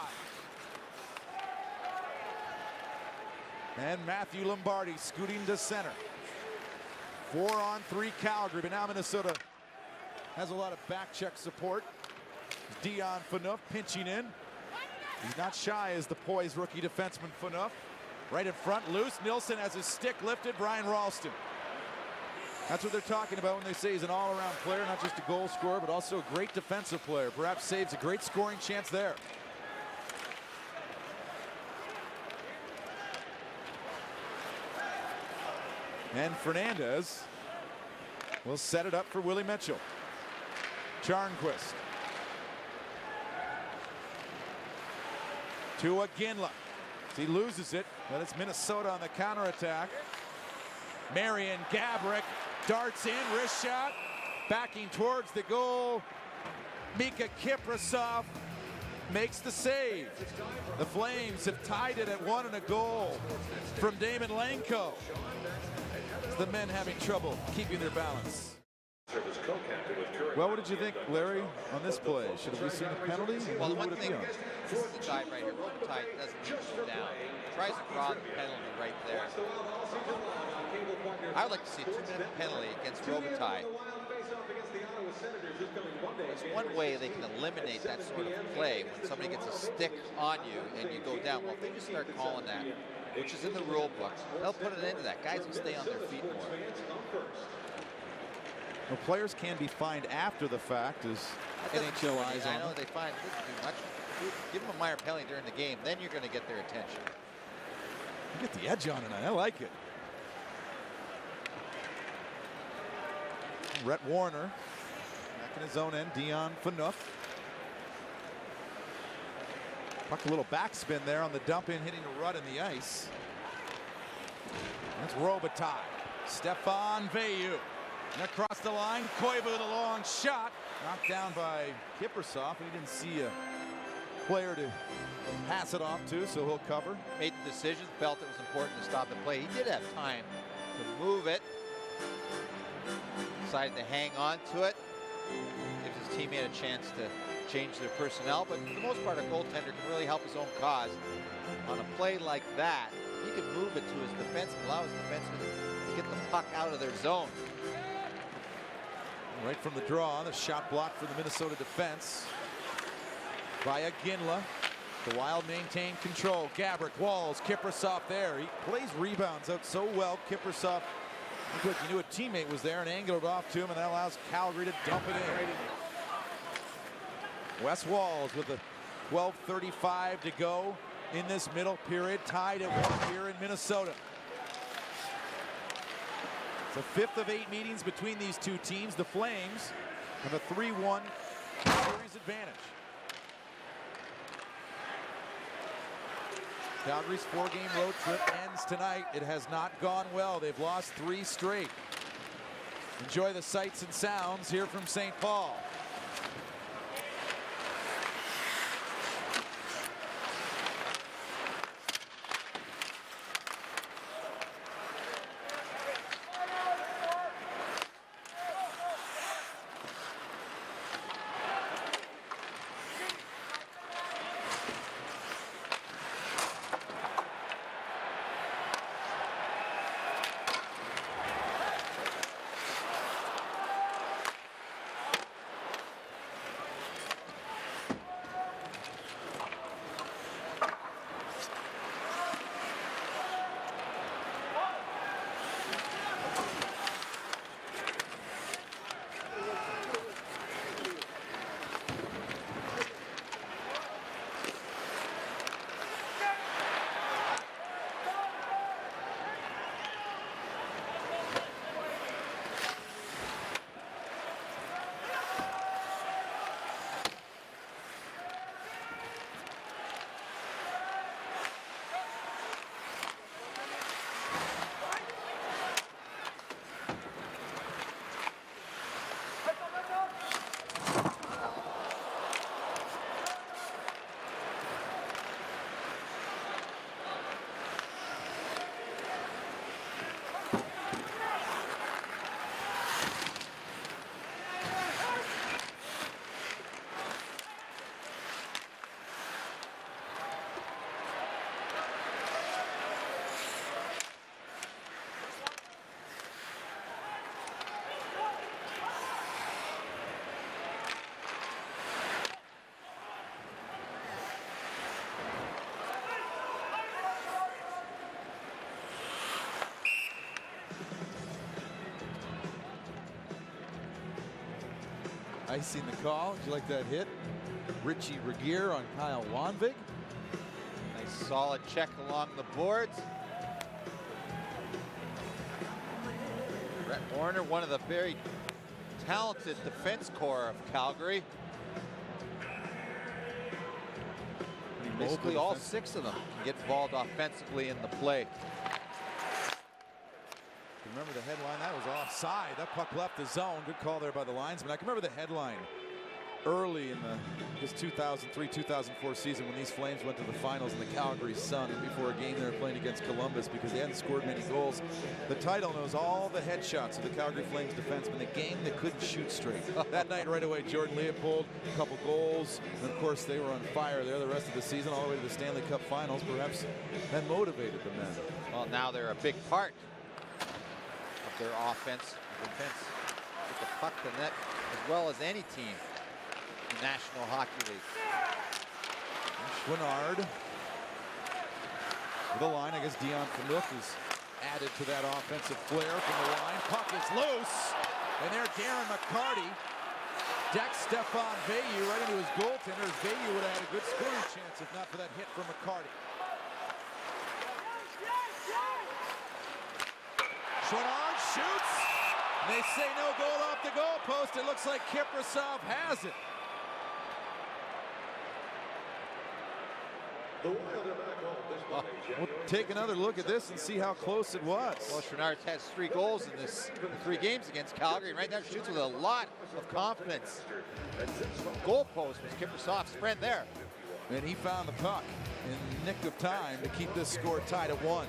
And Matthew Lombardi scooting to center. 4-on-3 Calgary, but now Minnesota has a lot of back check support. Dion Phaneuf pinching in. He's not shy as the poised rookie defenseman Phaneuf. Right in front, loose. Nilsson has his stick lifted. Brian Ralston. That's what they're talking about when they say he's an all-around player, not just a goal scorer, but also a great defensive player. Perhaps saves a great scoring chance there. And Fernandez will set it up for Willie Mitchell. Charnquist. To Iginla. He loses it, but it's Minnesota on the counterattack. Marian Gaborik darts in, wrist shot, backing towards the goal. Mika Kiprusoff makes the save. The Flames have tied it at 1 and a goal from Damon Lenko. The men having trouble keeping their balance. Well, what did you think, Larry, on this play? Should have we seen a penalty? Well, the one thing, this is the guy right here. Robitaille doesn't move down. Tries to draw the penalty right there. I would like to see a 2-minute penalty against Robitaille. There's one way they can eliminate that sort of play when somebody gets a stick on you and you go down. Well, if they just start calling that, which is in the rule book, they'll put it into that. Guys will stay on their feet more. Well, players can be fined after the fact as NHL eyes on I know them. they find it doesn't do much. Give them a minor penalty during the game, then you're going to get their attention. You get the edge on it. I like it. Rhett Warner back in his own end. Dion Phaneuf. Puck a little backspin there on the dump in, hitting a rut in the ice. That's Robitaille. Stefan Veilleux. And across the line, Koivu with a long shot. Knocked down by Kiprusoff. He didn't see a player to pass it off to, so he'll cover. Made the decision, felt it was important to stop the play. He did have time to move it. Decided to hang on to it. Gives his teammate a chance to change their personnel, but for the most part, a goaltender can really help his own cause. On a play like that, he can move it to his defenseman, allow his defenseman to get the puck out of their zone. Right from the draw, the shot blocked for the Minnesota defense by Iginla. The Wild maintain control. Gaborik, Walls, Kiprusoff there. He plays rebounds out so well. Kiprusoff, he knew a teammate was there and angled it off to him, and that allows Calgary to dump it in. Wes Walls with a 12:35 to go in this middle period. Tied at 1 here in Minnesota. It's a fifth of 8 meetings between these two teams. The Flames have a 3-1 series advantage. Calgary's 4-game road trip ends tonight. It has not gone well. They've lost 3 straight. Enjoy the sights and sounds here from St. Paul. Icing the call. Did you like that hit? Richie Regier on Kyle Wanvig. Nice solid check along the boards. Brett Warner, one of the very talented defense core of Calgary. Basically all 6 of them can get involved offensively in the play. Remember the headline? That was offside. That puck left the zone. Good call there by the linesman. I can remember the headline early in this 2003-2004 season when these Flames went to the finals in the Calgary Sun, and before a game they were playing against Columbus because they hadn't scored many goals. The title knows all the headshots of the Calgary Flames defensemen, the gang that couldn't shoot straight. That night right away, Jordan Leopold, a couple goals, and of course they were on fire there the rest of the season, all the way to the Stanley Cup Finals. Perhaps that motivated the men. Well, now they're a big part of their offense and defense. Get the puck to net as well as any team in the National Hockey League. Schwinnard with a line. I guess Dion Phaneuf is added to that offensive flair from the line. Puck is loose, and there Darren McCarty decks Stefan Veilleux right into his goaltender. Veilleux would have had a good scoring chance if not for that hit from McCarty. Schwinnard shoots. They say no goal off the goalpost. It looks like Kiprasov has it. We'll take another look at this and see how close it was. Well, Schwinnard has 3 goals in this 3 games against Calgary, and right now shoots with a lot of confidence. Goalpost was Kiprasov's friend there. And he found the puck in the nick of time to keep this score tied at 1.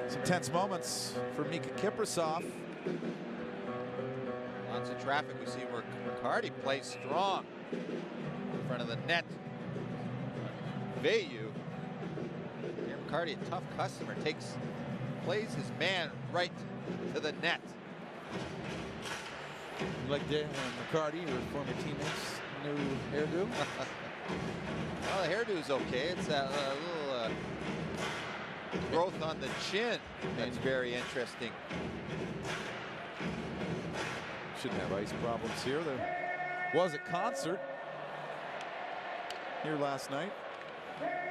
Some tense moments for Mika Kiprasov. Lots of traffic. We see where McCarty plays strong in front of the net. Veilleux. Here McCarty, a tough customer, plays his man right to the net. You like Darren McCarty, your former teammate's new hairdo? Well, the hairdo's okay. It's a little growth on the chin that's very interesting. Shouldn't have ice problems here. There was a concert here last night.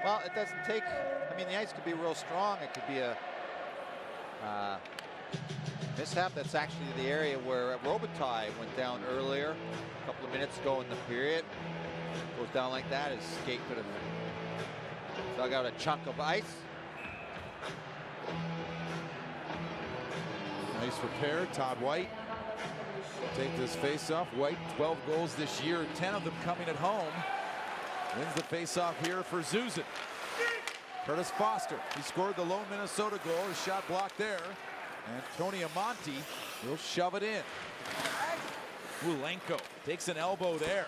Well, it doesn't take, I mean, the ice could be real strong. It could be a mishap. That's actually the area where Robitaille went down earlier, a couple of minutes ago in the period. Goes down like that, his skate could have dug out a chunk of ice. Nice repair. Todd White take this face-off. White, 12 goals this year, 10 of them coming at home. Wins the face-off here for Zuzan. Curtis Foster, he scored the lone Minnesota goal. His shot blocked there. And Tony Amonte will shove it in. Lenko takes an elbow there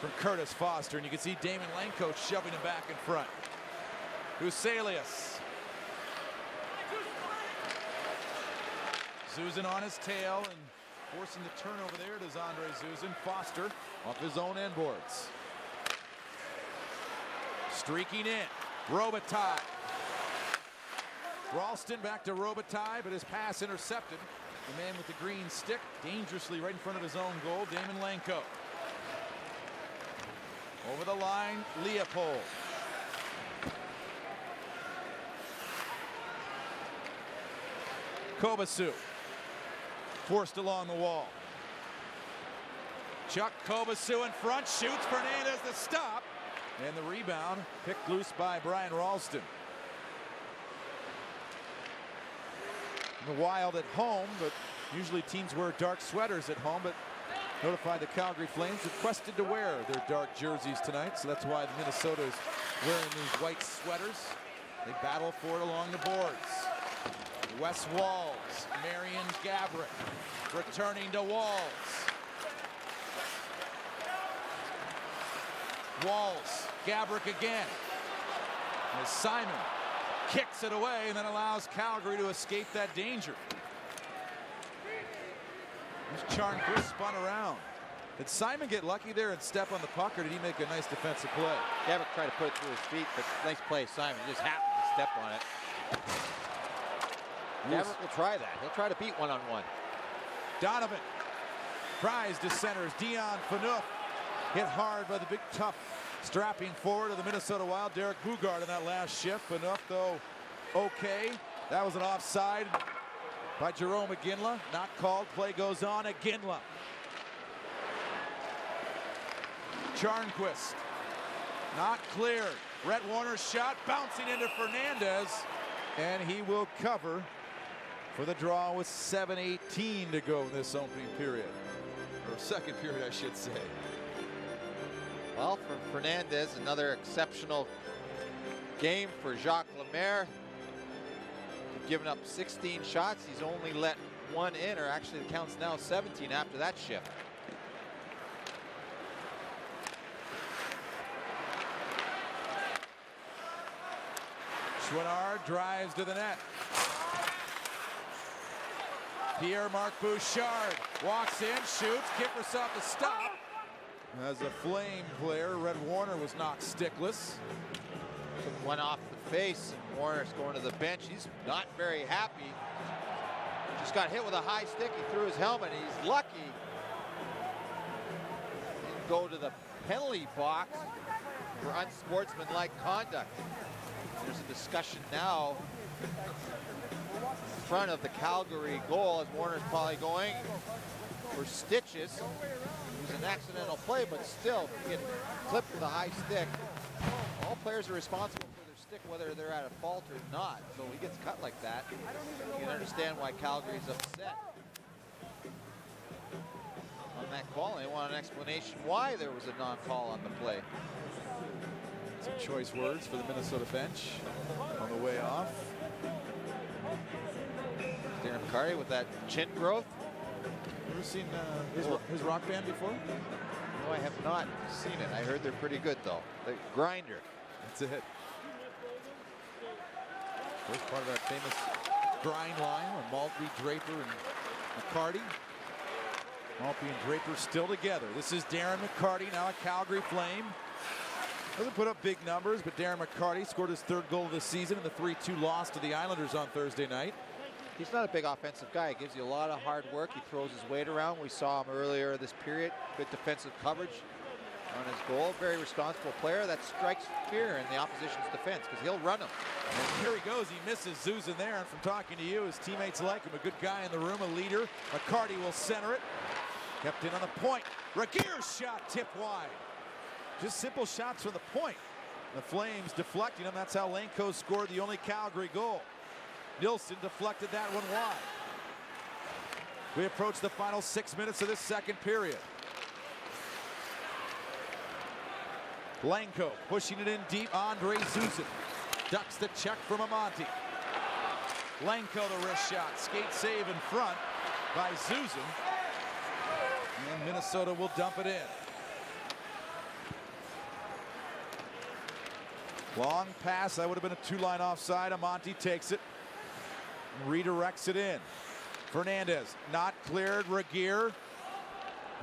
from Curtis Foster, and you can see Damon Lenko shoving him back in front. Huselius. Zuzan on his tail and forcing the turnover there. Does Andre Zuzan. Foster off his own end boards. Streaking in. Robitaille. Ralston back to Robitaille, but his pass intercepted. The man with the green stick dangerously right in front of his own goal, Damon Lenko. Over the line, Leopold. Kobasu. Forced along the wall. Chuck Kobasu in front, shoots. Fernandez the stop. And the rebound picked loose by Brian Ralston. The Wild at home, but usually teams wear dark sweaters at home, but notified the Calgary Flames requested to wear their dark jerseys tonight, so that's why Minnesota is wearing these white sweaters. They battle for it along the boards. Wes Walls, Marion Gabrick, returning to Walls. Walls, Gabrick again. As Simon kicks it away and then allows Calgary to escape that danger. There's Charnquist spun around. Did Simon get lucky there and step on the puck, or did he make a nice defensive play? Gabrick tried to put it through his feet, but nice play, Simon. He just happened to step on it. Gabrick will try that. He'll try to beat one-on-one. Donovan tries to centers. Dion Phaneuf hit hard by the big, tough, strapping forward of the Minnesota Wild, Derek Bugard, in that last shift. Phaneuf, though, okay. That was an offside by Jerome Iginla. Not called. Play goes on. Iginla. Charnquist. Not cleared. Rhett Warner's shot bouncing into Fernandez. And he will cover for the draw with 7:18 to go in this opening period. Or second period, I should say. Well, for Fernandez, another exceptional game for Jacques Lemaire. Given up 16 shots. He's only let one in, or actually the count's now 17 after that shift. Chouinard drives to the net. Pierre-Marc Bouchard walks in, shoots, kickers off the stop. As a Flame player, Red Warner was knocked stickless. Took one off the face, and Warner's going to the bench. He's not very happy. Just got hit with a high stick. He threw his helmet. He's lucky. Didn't go to the penalty box for unsportsmanlike conduct. There's a discussion now in front of the Calgary goal as Warner's probably going for stitches. It was an accidental play, but still, if you get clipped with a high stick, all players are responsible for their stick, whether they're at a fault or not. So he gets cut like that. You can understand why Calgary's upset on that call. They want an explanation why there was a non-call on the play. Some choice words for the Minnesota bench on the way off. Darren McCarty with that chin growth. Ever seen his rock band before? No, I have not seen it. I heard they're pretty good, though. The Grinder. That's it. First part of that famous grind line when Maltby, Draper, and McCarty. Maltby and Draper still together. This is Darren McCarty, now a Calgary Flame. Doesn't put up big numbers, but Darren McCarty scored his third goal of the season in the 3-2 loss to the Islanders on Thursday night. He's not a big offensive guy. He gives you a lot of hard work. He throws his weight around. We saw him earlier this period. Good defensive coverage. on his goal. Very responsible player that strikes fear in the opposition's defense because he'll run him. And here he goes. He misses Zuzan there. And from talking to you, his teammates like him. A good guy in the room, a leader. McCarty will center it. Kept in on the point. Regeer's shot tipped wide. Just simple shots from the point. The Flames deflecting them. That's how Lanko scored the only Calgary goal. Nilsson deflected that one wide. We approach the final 6 minutes of this second period. Lanko pushing it in deep. Andre Zuzan ducks the check from Amonte. Lanko the wrist shot. Skate save in front by Zuzan. And Minnesota will dump it in. Long pass. That would have been a two-line offside. Amonte takes it. Redirects it in. Fernandez not cleared. Regeer.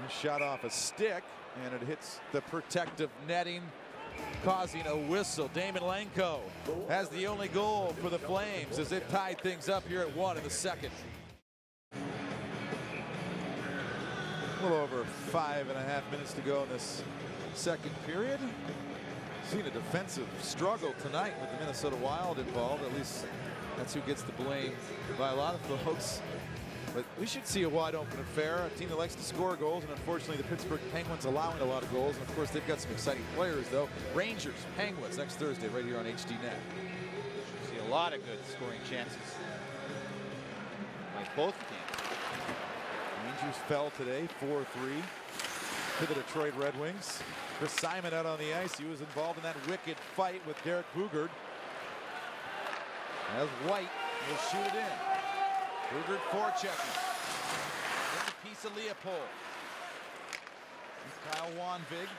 Shot off a stick. And it hits the protective netting, causing a whistle. Damon Lanko has the only goal for the Flames as they've tied things up here at 1 in the second. A little over 5.5 minutes to go in this second period. Seen a defensive struggle tonight with the Minnesota Wild involved. At least that's who gets the blame by a lot of folks. But we should see a wide open affair, a team that likes to score goals, and unfortunately the Pittsburgh Penguins allowing a lot of goals. And of course they've got some exciting players though. Rangers, Penguins next Thursday right here on HDNet. See a lot of good scoring chances by both teams. Rangers fell today 4-3 to the Detroit Red Wings. Chris Simon out on the ice. He was involved in that wicked fight with Derek Bugard. As White will shoot it in. Bugard forechecking. There's a piece of Leopold. And Kyle Wanvig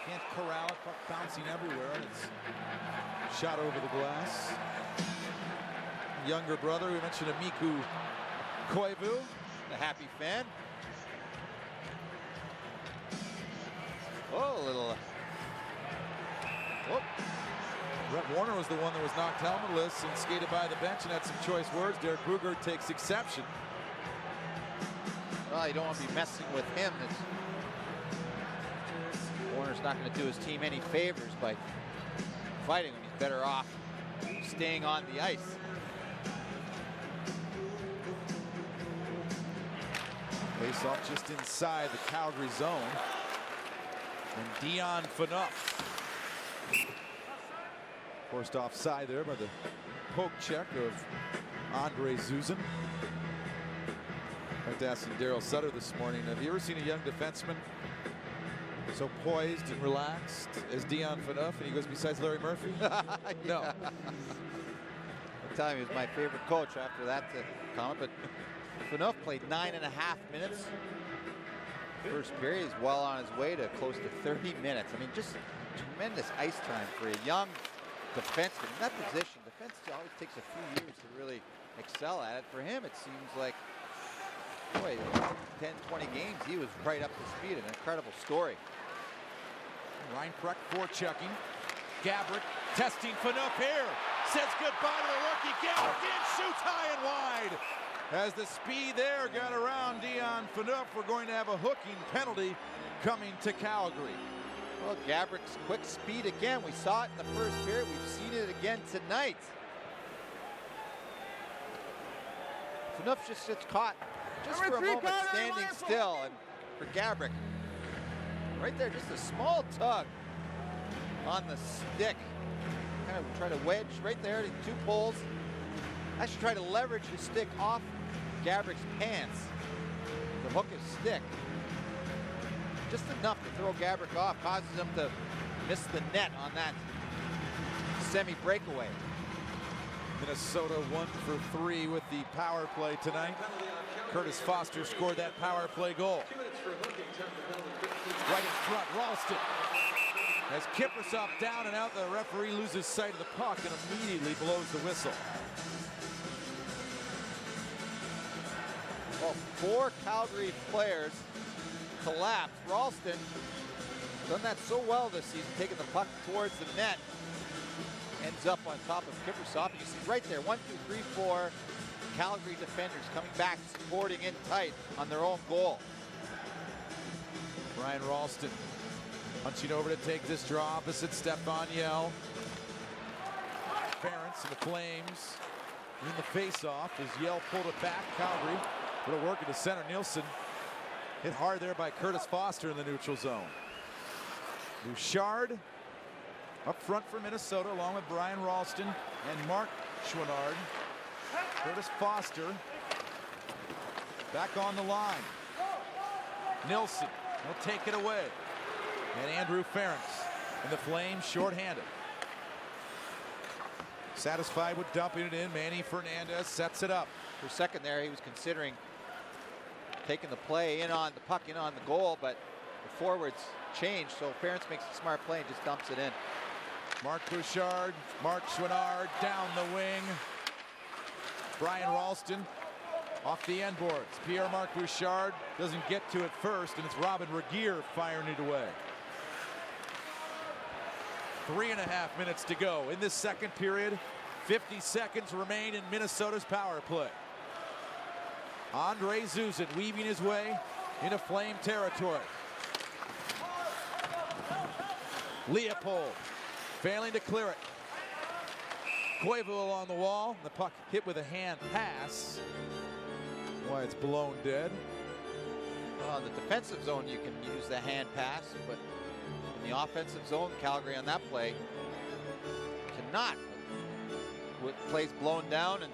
can't corral it. Puck bouncing everywhere. It's shot over the glass. Younger brother, we mentioned Amiku Koivu, the happy fan. Oh, a little. Whoop. Brett Warner was the one that was knocked helmetless and skated by the bench and had some choice words. Derek Bugard takes exception. Well, you don't want to be messing with him. Warner's not going to do his team any favors by fighting him. He's better off staying on the ice. Face off just inside the Calgary zone. And Dion Phaneuf. Forced offside there by the poke check of Andre Zuzan. I was asking Daryl Sutter this morning, have you ever seen a young defenseman so poised and relaxed as Dion Phaneuf? And he goes, besides Larry Murphy? No. I'll tell you, he was my favorite coach after that comment, but Phaneuf played 9.5 minutes. First period, he's well on his way to close to 30 minutes. I mean, just tremendous ice time for a young defenseman. In that position, defense always takes a few years to really excel at it. For him, it seems like, boy, 10, 20 games, he was right up to speed. An incredible story. Reinprecht forechecking. Gabrick testing Phaneuf here. Says goodbye to the rookie. Gabrick in, shoots high and wide. As the speed there got around Dion Phaneuf, we're going to have a hooking penalty coming to Calgary. Well, Gabrick's quick speed again. We saw it in the first period. We've seen it again tonight. Phaneuf just gets caught just for a moment standing still. And for Gabrick, right there, just a small tug on the stick. Kind of try to wedge right there, 2 poles. Actually try to leverage his stick off Gabrick's pants to hook his stick. Just enough to throw Gabrick off, causes him to miss the net on that semi-breakaway. Minnesota 1 for 3 with the power play tonight. Curtis Foster scored that power play goal. Right in front, Ralston. As Kiprusoff down and out, the referee loses sight of the puck and immediately blows the whistle. Well, 4 Calgary players collapsed. Ralston done that so well this season, taking the puck towards the net. Ends up on top of Kiprusoff. You see right there, 1, 2, 3, 4 Calgary defenders coming back, supporting in tight on their own goal. Brian Ralston Punching over to take this draw opposite Stefan Yell. Ferentz and the Flames in the face-off as Yell pulled it back. Calgary will work into center. Nielsen hit hard there by Curtis Foster in the neutral zone. Bouchard up front for Minnesota along with Brian Ralston and Mark Chouinard. Curtis Foster back on the line. Nielsen will take it away. And Andrew Ferentz and the Flames shorthanded. Satisfied with dumping it in, Manny Fernandez sets it up. For a second there, he was considering taking the play in on the puck in on the goal, but the forwards changed, so Ferentz makes a smart play and just dumps it in. Mark Bouchard, Mark Chouinard down the wing. Brian Ralston off the end boards. Pierre-Marc Bouchard doesn't get to it first, and it's Robin Regeer firing it away. 3.5 minutes to go in this second period. 50 seconds remain in Minnesota's power play. Andre Zuzin weaving his way into Flame territory. Leopold failing to clear it. Koivu along the wall. The puck hit with a hand pass. Why it's blown dead. Well, in the defensive zone, you can use the hand pass, but in the offensive zone, Calgary on that play cannot. With plays blown down, and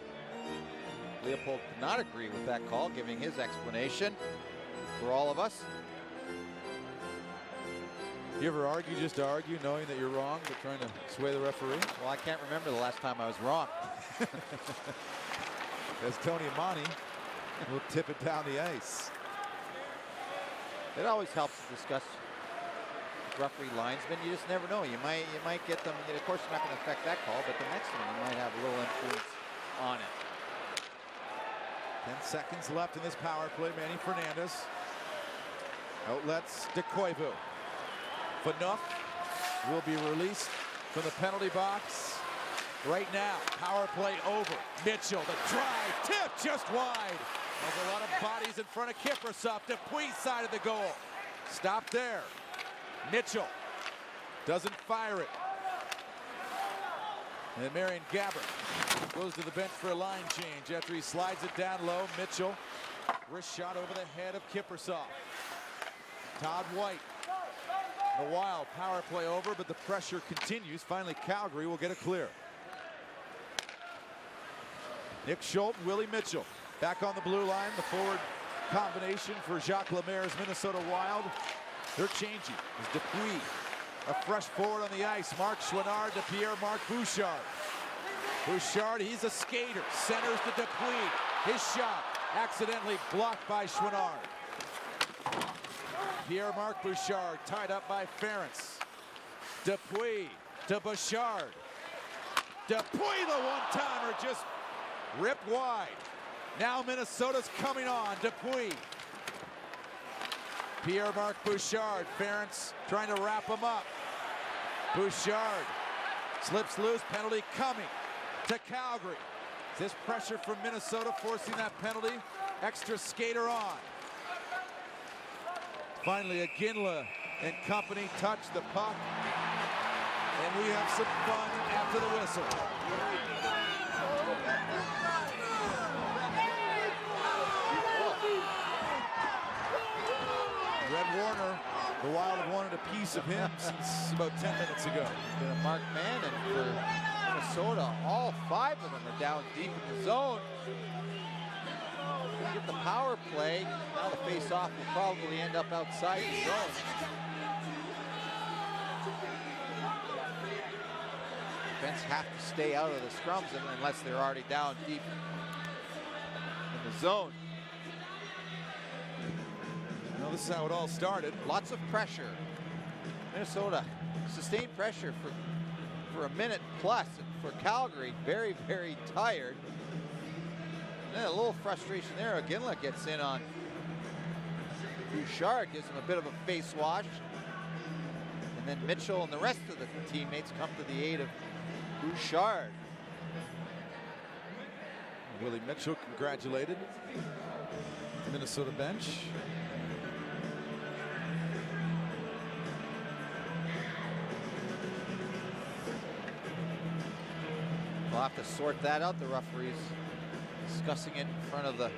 Leopold could not agree with that call, giving his explanation for all of us. You ever argue just to argue, knowing that you're wrong, but trying to sway the referee? Well, I can't remember the last time I was wrong. As Tony Amani will tip it down the ice. It always helps to discuss referee linesmen. You just never know. You might get them. Of course, it's not going to affect that call, but the next one you might have a little influence on it. 10 seconds left in this power play. Manny Fernandez outlets to Koivu. Phaneuf will be released from the penalty box right now. Power play over. Mitchell, the drive, tip just wide. There's a lot of bodies in front of Kiprusoff. Dupuis side of the goal. Stop there. Mitchell doesn't fire it. And Marion Gabbert goes to the bench for a line change after he slides it down low. Mitchell, wrist shot over the head of Kiprusoff. Todd White. The Wild power play over, but the pressure continues. Finally, Calgary will get it clear. Nick Schultz, Willie Mitchell back on the blue line. The forward combination for Jacques Lemaire's Minnesota Wild. They're changing. As Dupuis, a fresh forward on the ice. Mark Chouinard to Pierre-Marc Bouchard. Bouchard, he's a skater. Centers to Dupuis. His shot accidentally blocked by Chouinard. Pierre-Marc Bouchard tied up by Ferentz. Dupuis to Bouchard. Dupuis, the one-timer, just ripped wide. Now Minnesota's coming on. Dupuis. Pierre-Marc Bouchard. Ferentz trying to wrap him up. Bouchard slips loose. Penalty coming to Calgary. This pressure from Minnesota forcing that penalty. Extra skater on. Finally, Iginla and company touch the puck. And we have some fun after the whistle. Red Warner, the Wild have wanted a piece of him since about 10 minutes ago. Been a marked man, and for Minnesota, all 5 of them are down deep in the zone. Get the power play. Now the face-off will probably end up outside the zone. Defense have to stay out of the scrums unless they're already down deep in the zone. Well, this is how it all started. Lots of pressure. Minnesota sustained pressure for a minute plus. And for Calgary, very, very tired. And then a little frustration there. Iginla gets in on Bouchard, gives him a bit of a face wash. And then Mitchell and the rest of the teammates come to the aid of Bouchard. Willie Mitchell congratulated the Minnesota bench. We'll have to sort that out. The referees discussing it in front of the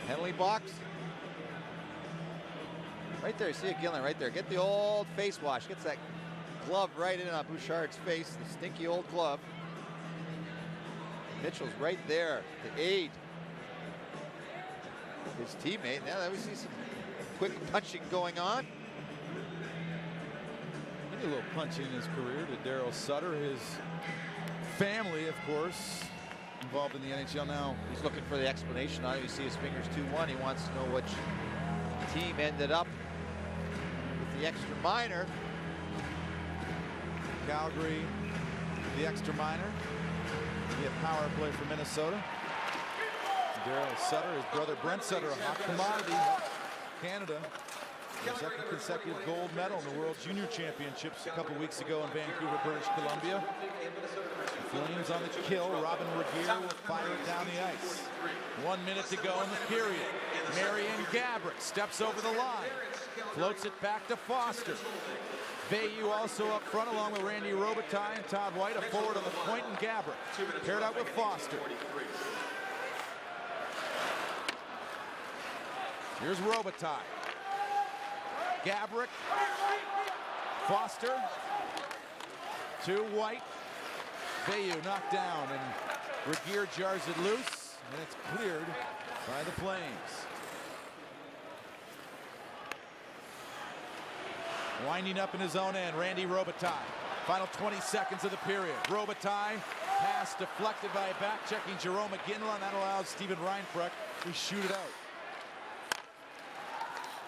penalty box. Right there, you see it, Gillen, right there. Get the old face wash. Gets that glove right in on Bouchard's face, the stinky old glove. Mitchell's right there to aid his teammate. Now we see some quick punching going on. Maybe a little punching in his career to Daryl Sutter. His family, of course, involved in the NHL now. He's looking for the explanation on it. You see his fingers 2-1. He wants to know which team ended up with the extra minor. Calgary, the extra minor. Be a power play for Minnesota. Daryl Sutter, his brother Brent Sutter, a hot commodity. Canada, their second consecutive gold medal in the World Junior Championships a couple weeks ago in Vancouver, British Columbia. Flames on the kill. Robin Regier will fire it down the ice. 1 minute to go in the period. Marion Gabrick steps over the line. Floats it back to Foster. Bayou also up front along with Randy Robitaille and Todd White, a forward on the point, and Gabrick paired out with Foster. Here's Robitaille. Gabrick. Foster. To White. Bayou knocked down, and Regier jars it loose, and it's cleared by the Flames. Winding up in his own end, Randy Robitaille. Final 20 seconds of the period. Robitaille, pass deflected by a back-checking Jerome McGinley, and that allows Steven Reinprecht to shoot it out.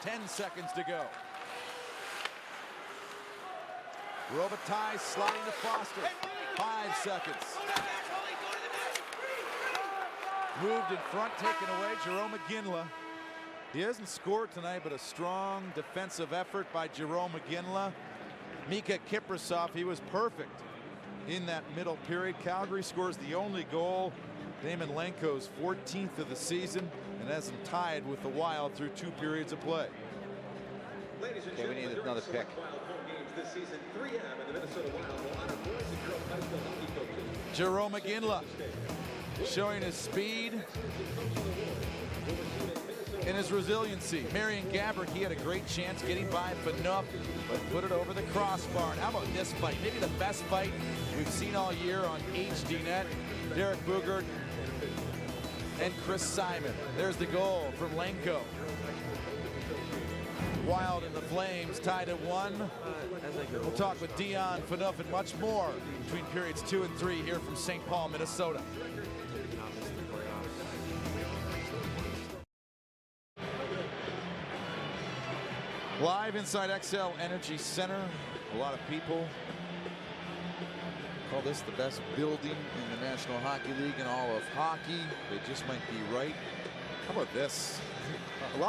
10 seconds to go. Robitaille sliding to Foster. 5 seconds. Moved in front, taken away, Jerome McGinley. He hasn't scored tonight, but a strong defensive effort by Jerome McGinley. Mika Kiprasov, he was perfect in that middle period. Calgary scores the only goal. Damon Lenko's 14th of the season, and has him tied with the Wild through 2 periods of play. Okay, we need another pick. Jerome McGinley showing his speed and his resiliency. Marion Gabrick, he had a great chance getting by Phaneuf, but put it over the crossbar. And how about this fight? Maybe the best fight we've seen all year on HDNet. Derek Bugert and Chris Simon. There's the goal from Lenko. Wild and the Flames tied at 1. We'll talk with Dion Phaneuf and much more between periods 2 and 3 here from St. Paul, Minnesota. Live inside XL Energy Center. A lot of people call this the best building in the National Hockey League and all of hockey. They just might be right. How about this?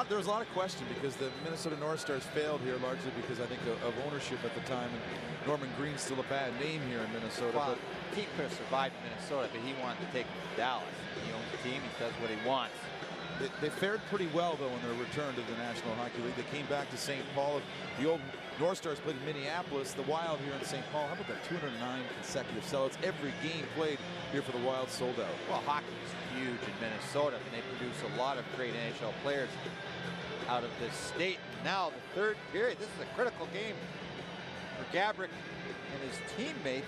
There was a lot of question because the Minnesota North Stars failed here largely because I think of ownership at the time, and Norman Green's still a bad name here in Minnesota. Well, he could have survived in Minnesota, but he wanted to take it to Dallas. He owns the team, he does what he wants. They fared pretty well, though, in their return to the National Hockey League. They came back to St. Paul. The old North Stars played in Minneapolis. The Wild here in St. Paul. How about that 209 consecutive sellouts? Every game played here for the Wild sold out. Well, hockey is huge in Minnesota, and they produce a lot of great NHL players out of this state. Now, the third period, this is a critical game for Gabrick and his teammates.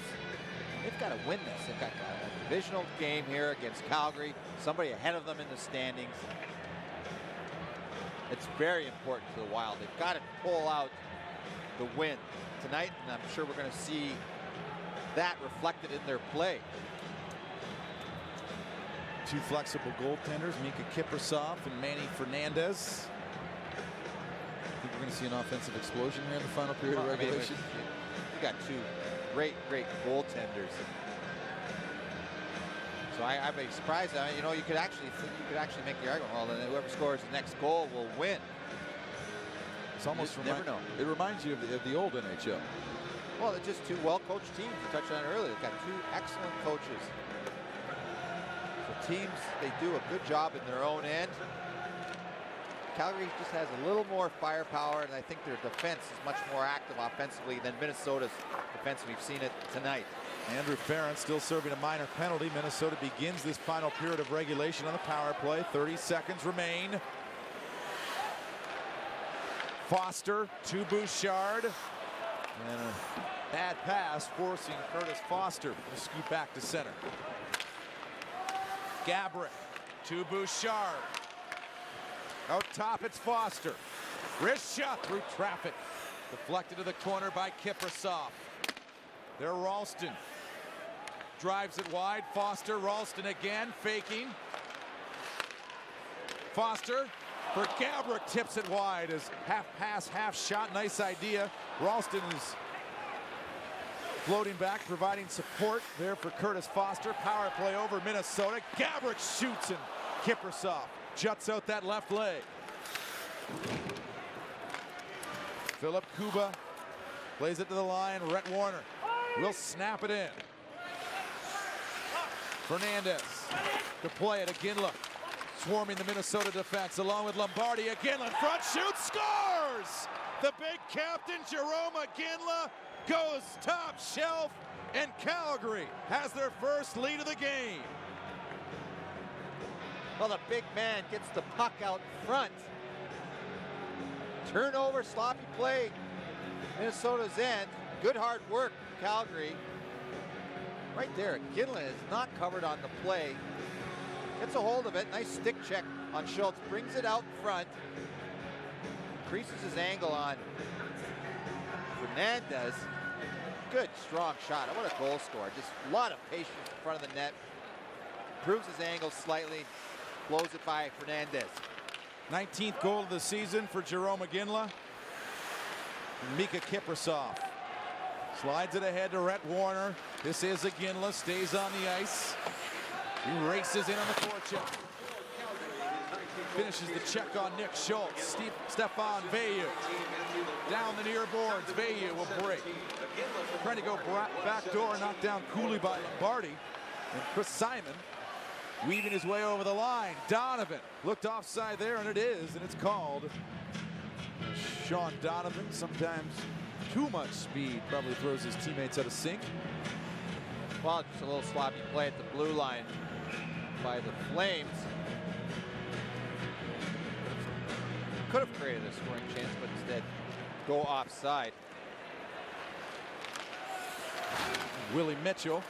They've got to win this. They've got a divisional game here against Calgary, somebody ahead of them in the standings. It's very important to the Wild. They've got to pull out the win tonight, and I'm sure we're going to see that reflected in their play. 2 flexible goaltenders, Mika Kiprasov and Manny Fernandez. I think we're going to see an offensive explosion here in the final period of regulation. You got 2 great goaltenders. So I'd be surprised. You know, you could actually make the argument, well, then whoever scores the next goal will win. It's almost never know. It reminds you of the old NHL. Well, they're just 2 well-coached teams. We touched on it earlier. They've got 2 excellent coaches. So teams, they do a good job in their own end. Calgary just has a little more firepower, and I think their defense is much more active offensively than Minnesota's defense. We've seen it tonight. Andrew Ferrin still serving a minor penalty. Minnesota begins this final period of regulation on the power play. 30 seconds remain. Foster to Bouchard. And a bad pass forcing Curtis Foster to scoot back to center. Gabrick to Bouchard. Out top, it's Foster. Wrist shot through traffic. Deflected to the corner by Kiprasov. There Ralston drives it wide. Foster, Ralston again, faking. Foster for Gabrick, tips it wide as half pass, half shot. Nice idea. Ralston is floating back, providing support there for Curtis Foster. Power play over Minnesota. Gabrick shoots and Kiprasov juts out that left leg. Philip Kuba plays it to the line. Rhett Warner will snap it in. Fernandez to play it. Iginla swarming the Minnesota defense along with Lombardi. Iginla front shoots, scores! The big captain Jerome Iginla goes top shelf, and Calgary has their first lead of the game. Well, the big man gets the puck out front. Turnover, sloppy play. Minnesota's end. Good hard work, Calgary. Right there, Iginla is not covered on the play. Gets a hold of it. Nice stick check on Schultz. Brings it out front. Increases his angle on Fernandez. Good, strong shot. What a goal scorer. Just a lot of patience in front of the net. Improves his angle slightly. Blows it by Fernandez. 19th goal of the season for Jerome Iginla. Mika Kiprasov slides it ahead to Rhett Warner. This is Iginla, stays on the ice. He races in on the forecheck. Finishes the check on Nick Schultz. Stefan Veilleux down the near boards. Veilleux will break. Trying to go back door, knocked down coolly by Lombardi. And Chris Simon weaving his way over the line. Donovan looked offside there, and it is, and it's called. Sean Donovan, sometimes too much speed, probably throws his teammates out of sync. Well, just a little sloppy play at the blue line by the Flames. Could have created a scoring chance, but instead go offside. Willie Mitchell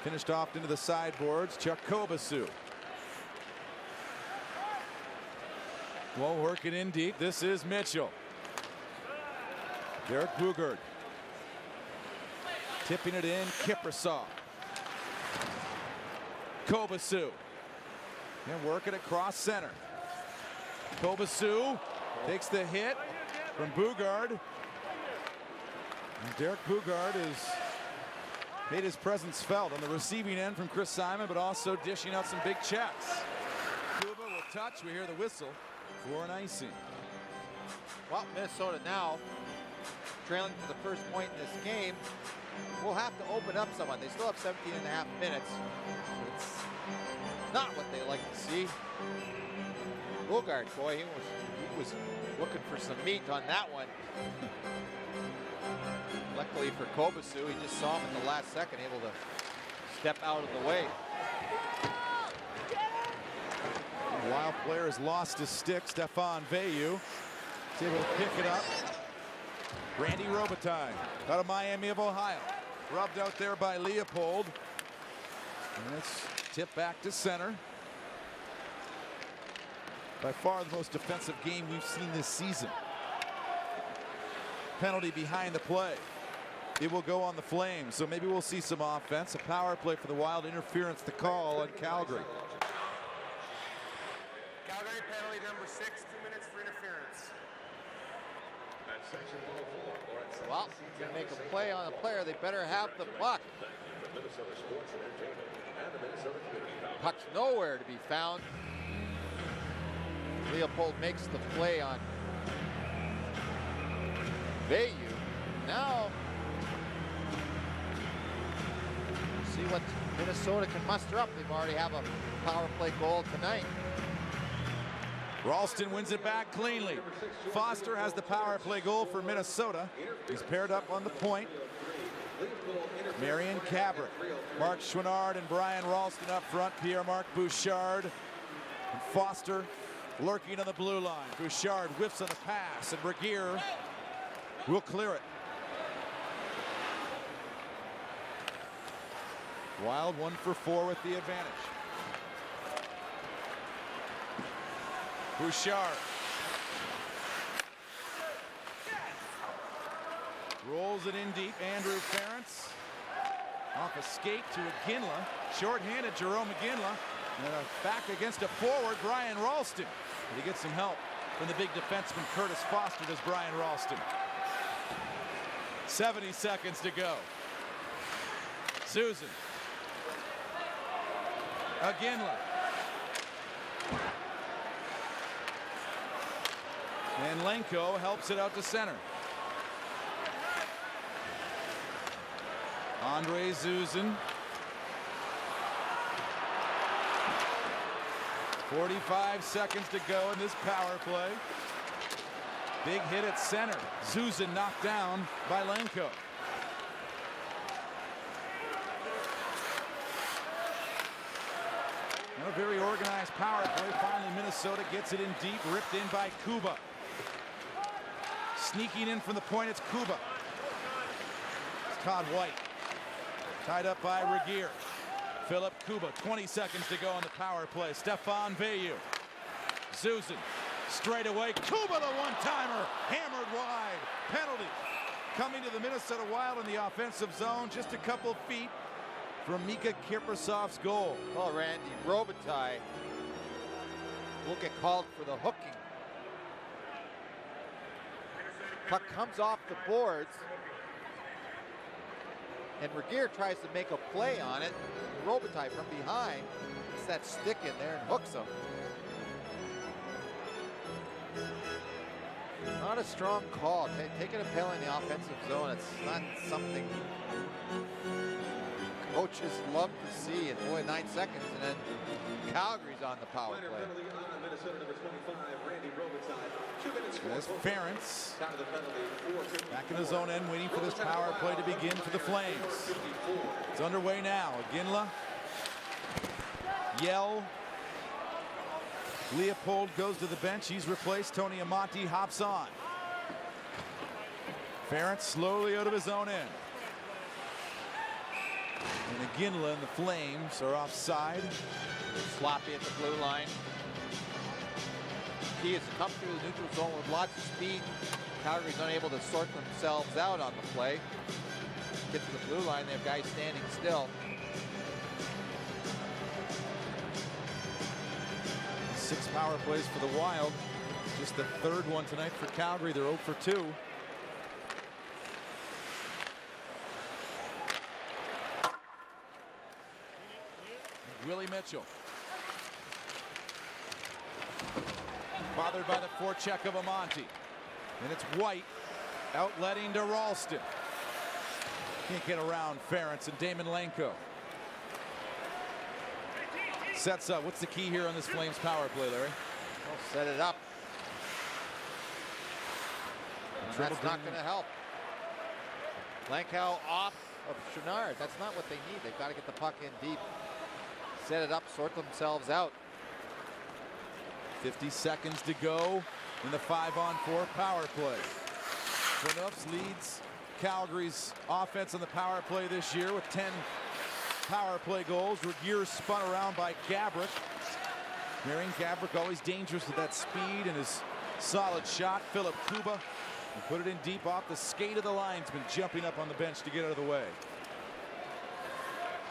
finished off into the sideboards. Chuck Kobasu. Well, working in deep. This is Mitchell. Derek Bugard tipping it in. Kiprasov. Kobasu. And working across center. Kobasu takes the hit from Bugard. And Derek Bugard has made his presence felt on the receiving end from Chris Simon, but also dishing out some big checks. Kuba will touch. We hear the whistle for an icing. Well, Minnesota now trailing for the first point in this game. We'll have to open up someone. They still have 17 and a half minutes. It's not what they like to see. Bugard, boy, he was looking for some meat on that one. Luckily for Kobasu, he just saw him in the last second, able to step out of the way. The Wild player has lost his stick. Stefan Veilleux is able to pick it up. Randy Robitaille out of Miami of Ohio. Rubbed out there by Leopold. And it's tipped back to center. By far the most defensive game we've seen this season. Penalty behind the play. It will go on the Flames, so maybe we'll see some offense. A power play for the Wild, interference to call on Calgary. Calgary penalty number 6, 2 minutes for interference. Well, to make a play on a player, they better have the puck. Puck's nowhere to be found. Leopold makes the play on Veilleux. Now, see what Minnesota can muster up. They've already have a power play goal tonight. Ralston wins it back cleanly. Foster has the power play goal for Minnesota. He's paired up on the point Marion Cabrick, Mark Chouinard and Brian Ralston up front. Pierre-Marc Bouchard and Foster lurking on the blue line. Bouchard whiffs on the pass, and Regier will clear it. Wild 1 for 4 with the advantage. Bouchard rolls it in deep. Andrew Ference off a skate to Iginla. Short-handed Jarome Iginla. And back against a forward, Brian Ralston. But he gets some help from the big defenseman Curtis Foster, does Brian Ralston. 70 seconds to go. Susan. Iginla. And Lenko helps it out to center. Andre Zuzin. 45 seconds to go in this power play. Big hit at center. Zuzin knocked down by Lenko. And a very organized power play. Finally, Minnesota gets it in deep, ripped in by Kuba. Sneaking in from the point, it's Kuba. It's Todd White. Tied up by Regier. Philip Kuba, 20 seconds to go on the power play. Stefan Veilleux. Zuzin, straight away. Kuba, the one-timer, hammered wide. Penalty coming to the Minnesota Wild in the offensive zone, just a couple feet from Mika Kiprusoff's goal. Oh, Randy Robitaille will get called for the hooking. Puck comes off the boards, and Regier tries to make a play on it. Robitaille from behind gets that stick in there and hooks him. Not a strong call. Taking a penalty in the offensive zone, it's not something coaches love to see. And boy, 9 seconds, and then Calgary's on the power play. There's Ference back in his own end, waiting for this power play to begin for the Flames. It's underway now. Iginla, Yell. Leopold goes to the bench. He's replaced. Tony Amonte hops on. Ference slowly out of his own end. And Iginla and the Flames are offside. Sloppy at the blue line. He is to come through the neutral zone with lots of speed. Calgary's unable to sort themselves out on the play. Get to the blue line, they have guys standing still. 6 power plays for the Wild. Just the third one tonight for Calgary. They're 0 for 2. Willie Mitchell. Bothered by the forecheck of Amonte. And it's White outletting to Ralston. Can't get around Ference and Damon Lenko. Sets up. What's the key here on this Flames power play, Larry? Well, set it up. And that's not going to help. Lenko off of Chouinard. That's not what they need. They've got to get the puck in deep. Set it up, sort themselves out. 50 seconds to go in the 5-on-4 power play. Phaneufs leads Calgary's offense on the power play this year with 10 power play goals. Regier spun around by Gabrick. Marion Gabrick always dangerous with that speed and his solid shot. Philip Kuba and put it in deep off the skate of the linesman, jumping up on the bench to get out of the way.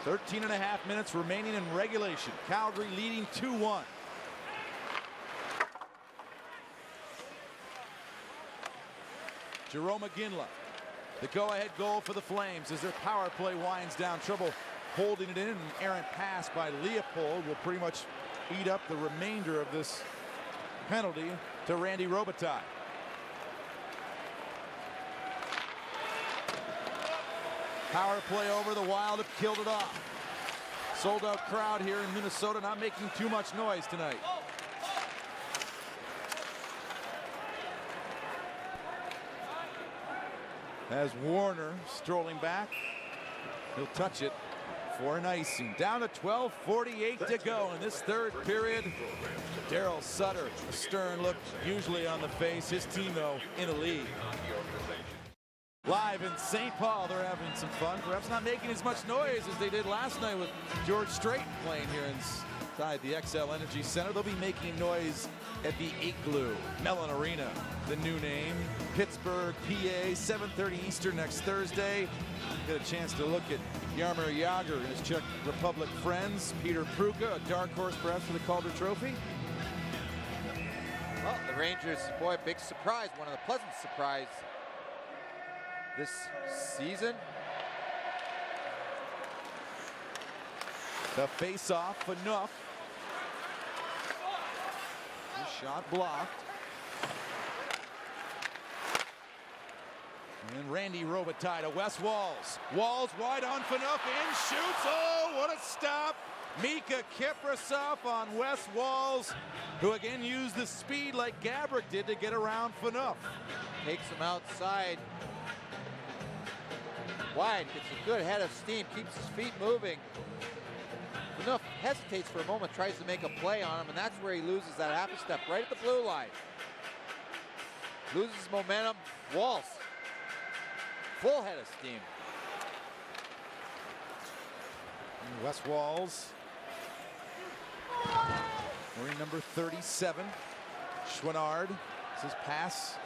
13 and a half minutes remaining in regulation. Calgary leading 2-1. Jarome Iginla, the go-ahead goal for the Flames as their power play winds down. Trouble holding it in. An errant pass by Leopold will pretty much eat up the remainder of this penalty to Randy Robitaille. Power play over. The Wild have killed it off. Sold out crowd here in Minnesota, not making too much noise tonight. As Warner strolling back, He'll touch it for an icing. Down to 12:48 to go in this third period. Daryl Sutter, a stern look usually on the face. His team, though, in the lead. Live in St. Paul, they're having some fun. Perhaps not making as much noise as they did last night with George Strait playing here inside the XL Energy Center. They'll be making noise at the Igloo Mellon Arena, the new name. Pittsburgh, PA, 7:30 Eastern next Thursday. Get a chance to look at Jaromir Jagr and his Czech Republic friends. Peter Pruka, a dark horse perhaps for the Calder Trophy. Well, the Rangers, boy, big surprise. One of the pleasant surprise this season. The face-off, enough. The shot blocked. And Randy Robitaille to Wes Walz. Walz wide on Phaneuf and shoots. Oh, what a stop. Mika Kiprasov on Wes Walz, who again used the speed like Gabrick did to get around Phaneuf. Takes him outside. Wide, gets a good head of steam, keeps his feet moving. Phaneuf hesitates for a moment, tries to make a play on him, and that's where he loses that half a step, right at the blue line. Loses momentum. Walz, full head of steam. And Wes Walz, wearing number 37. Chouinard, his pass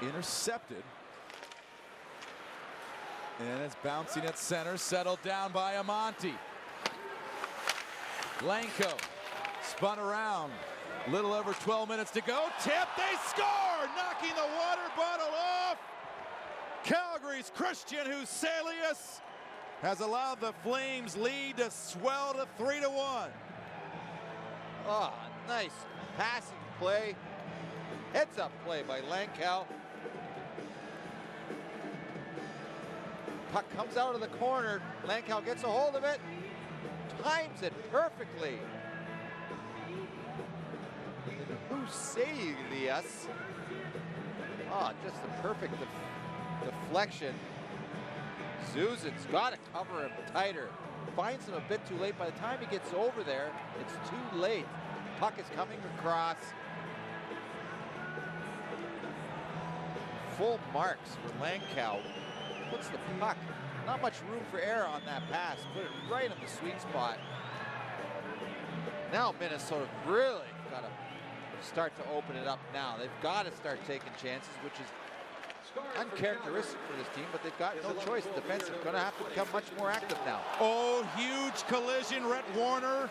intercepted. And it's bouncing at center, settled down by Amonte. Lanko spun around. Little over 12 minutes to go. Tip, they score! Knocking the water bottle off. Calgary's Christian Huselius has allowed the Flames lead to swell to 3-1. Oh, nice passing play. Heads up play by Lankow. Puck comes out of the corner. Lankow gets a hold of it. Times it perfectly. Huselius. Oh, just a perfect deflection. Zuzin's got to cover him tighter. Finds him a bit too late. By the time he gets over there, it's too late. Puck is coming across. Full marks for Lankow. Puts the puck. Not much room for error on that pass. Put it right in the sweet spot. Now Minnesota really got to start to open it up now. They've got to start taking chances, which is uncharacteristic for this team, but they've got no choice. The defense is going to have to become much more active now. Oh, huge collision. Rhett Warner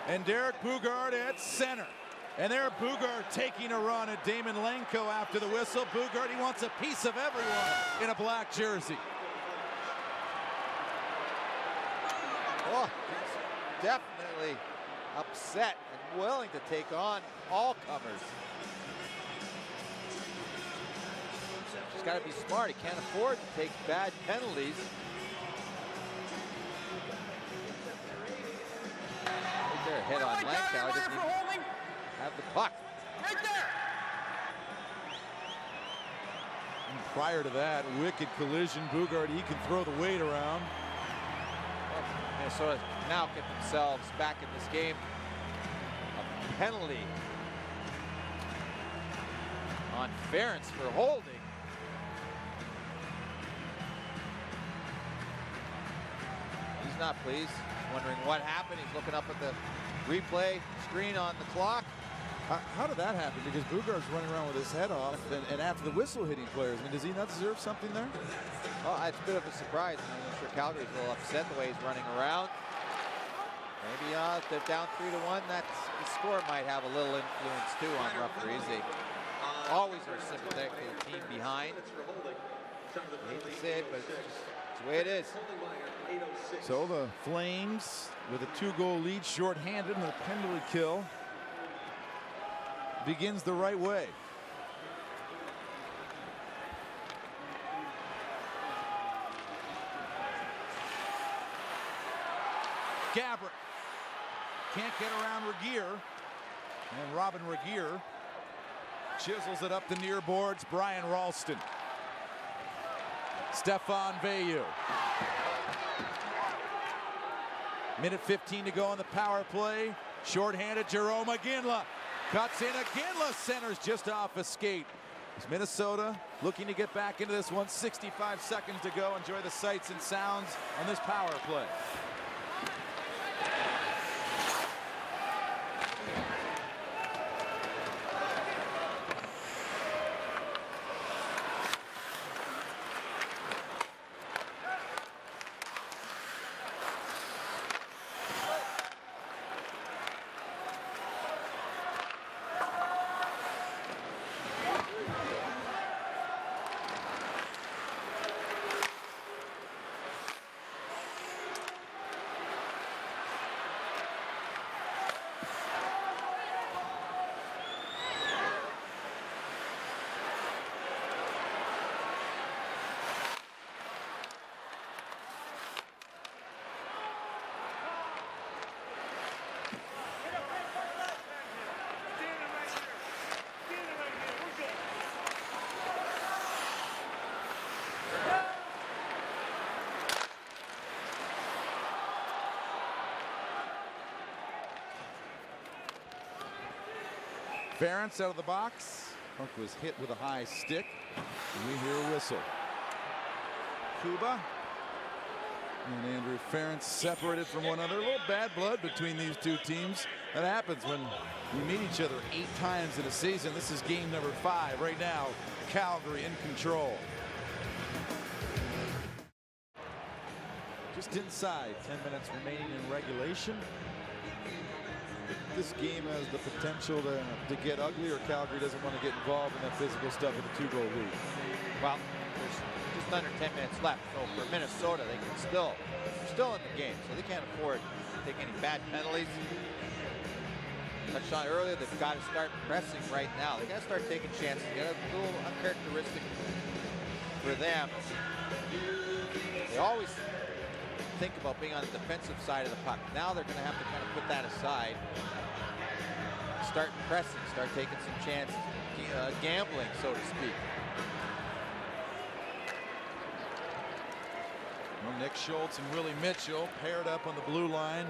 and Derek Boogaard at center. And there Boogaard taking a run at Damon Lanko after the whistle. Boogaard, he wants a piece of everyone in a black jersey. Oh, he's definitely upset and willing to take on all comers. He's got to be smart. He can't afford to take bad penalties. Right there, hit on Lankow. Doesn't even have the puck. Right there. And prior to that, wicked collision. Boogaard, he can throw the weight around. Minnesota now get themselves back in this game. A penalty on Ferentz for holding. He's not pleased. He's wondering what happened. He's looking up at the replay screen on the clock. How did that happen? Because Boogaard's running around with his head off, and after the whistle hitting players. I mean, does he not deserve something there? Well, it's a bit of a surprise. I'm sure Calgary's a little upset the way he's running around. Maybe if they're down 3-1, the score might have a little influence too on referees. They always are sympathetic to the team behind. I hate to say it, but it's the way it is. So the Flames with a 2-goal lead, shorthanded, and a penalty kill begins the right way. Gabrick can't get around Regier, and Robin Regier chisels it up the near boards. Brian Ralston. Stefan Veilleux. Minute 15 to go on the power play. Shorthanded Jerome Iginla. Cuts in. Iginla centers just off a skate. It's Minnesota looking to get back into this one. 65 seconds to go. Enjoy the sights and sounds on this power play. Ferentz out of the box. Puck was hit with a high stick. And we hear a whistle. Kuba and Andrew Ferentz separated from one another. A little bad blood between these two teams. That happens when you meet each other 8 times in a season. This is game number 5 right now. Calgary in control. Just inside 10 minutes remaining in regulation. This game has the potential to get ugly, or Calgary doesn't want to get involved in that physical stuff in a 2-goal lead. Well, there's just under 10 minutes left, so for Minnesota, they're still in the game, so they can't afford to take any bad penalties. Touched on earlier, they've got to start pressing right now. They got to start taking chances. They got a little uncharacteristic for them. They always think about being on the defensive side of the puck. Now they're going to have to kind of put that aside. Start pressing, start taking some chances, gambling, so to speak. Well, Nick Schultz and Willie Mitchell paired up on the blue line.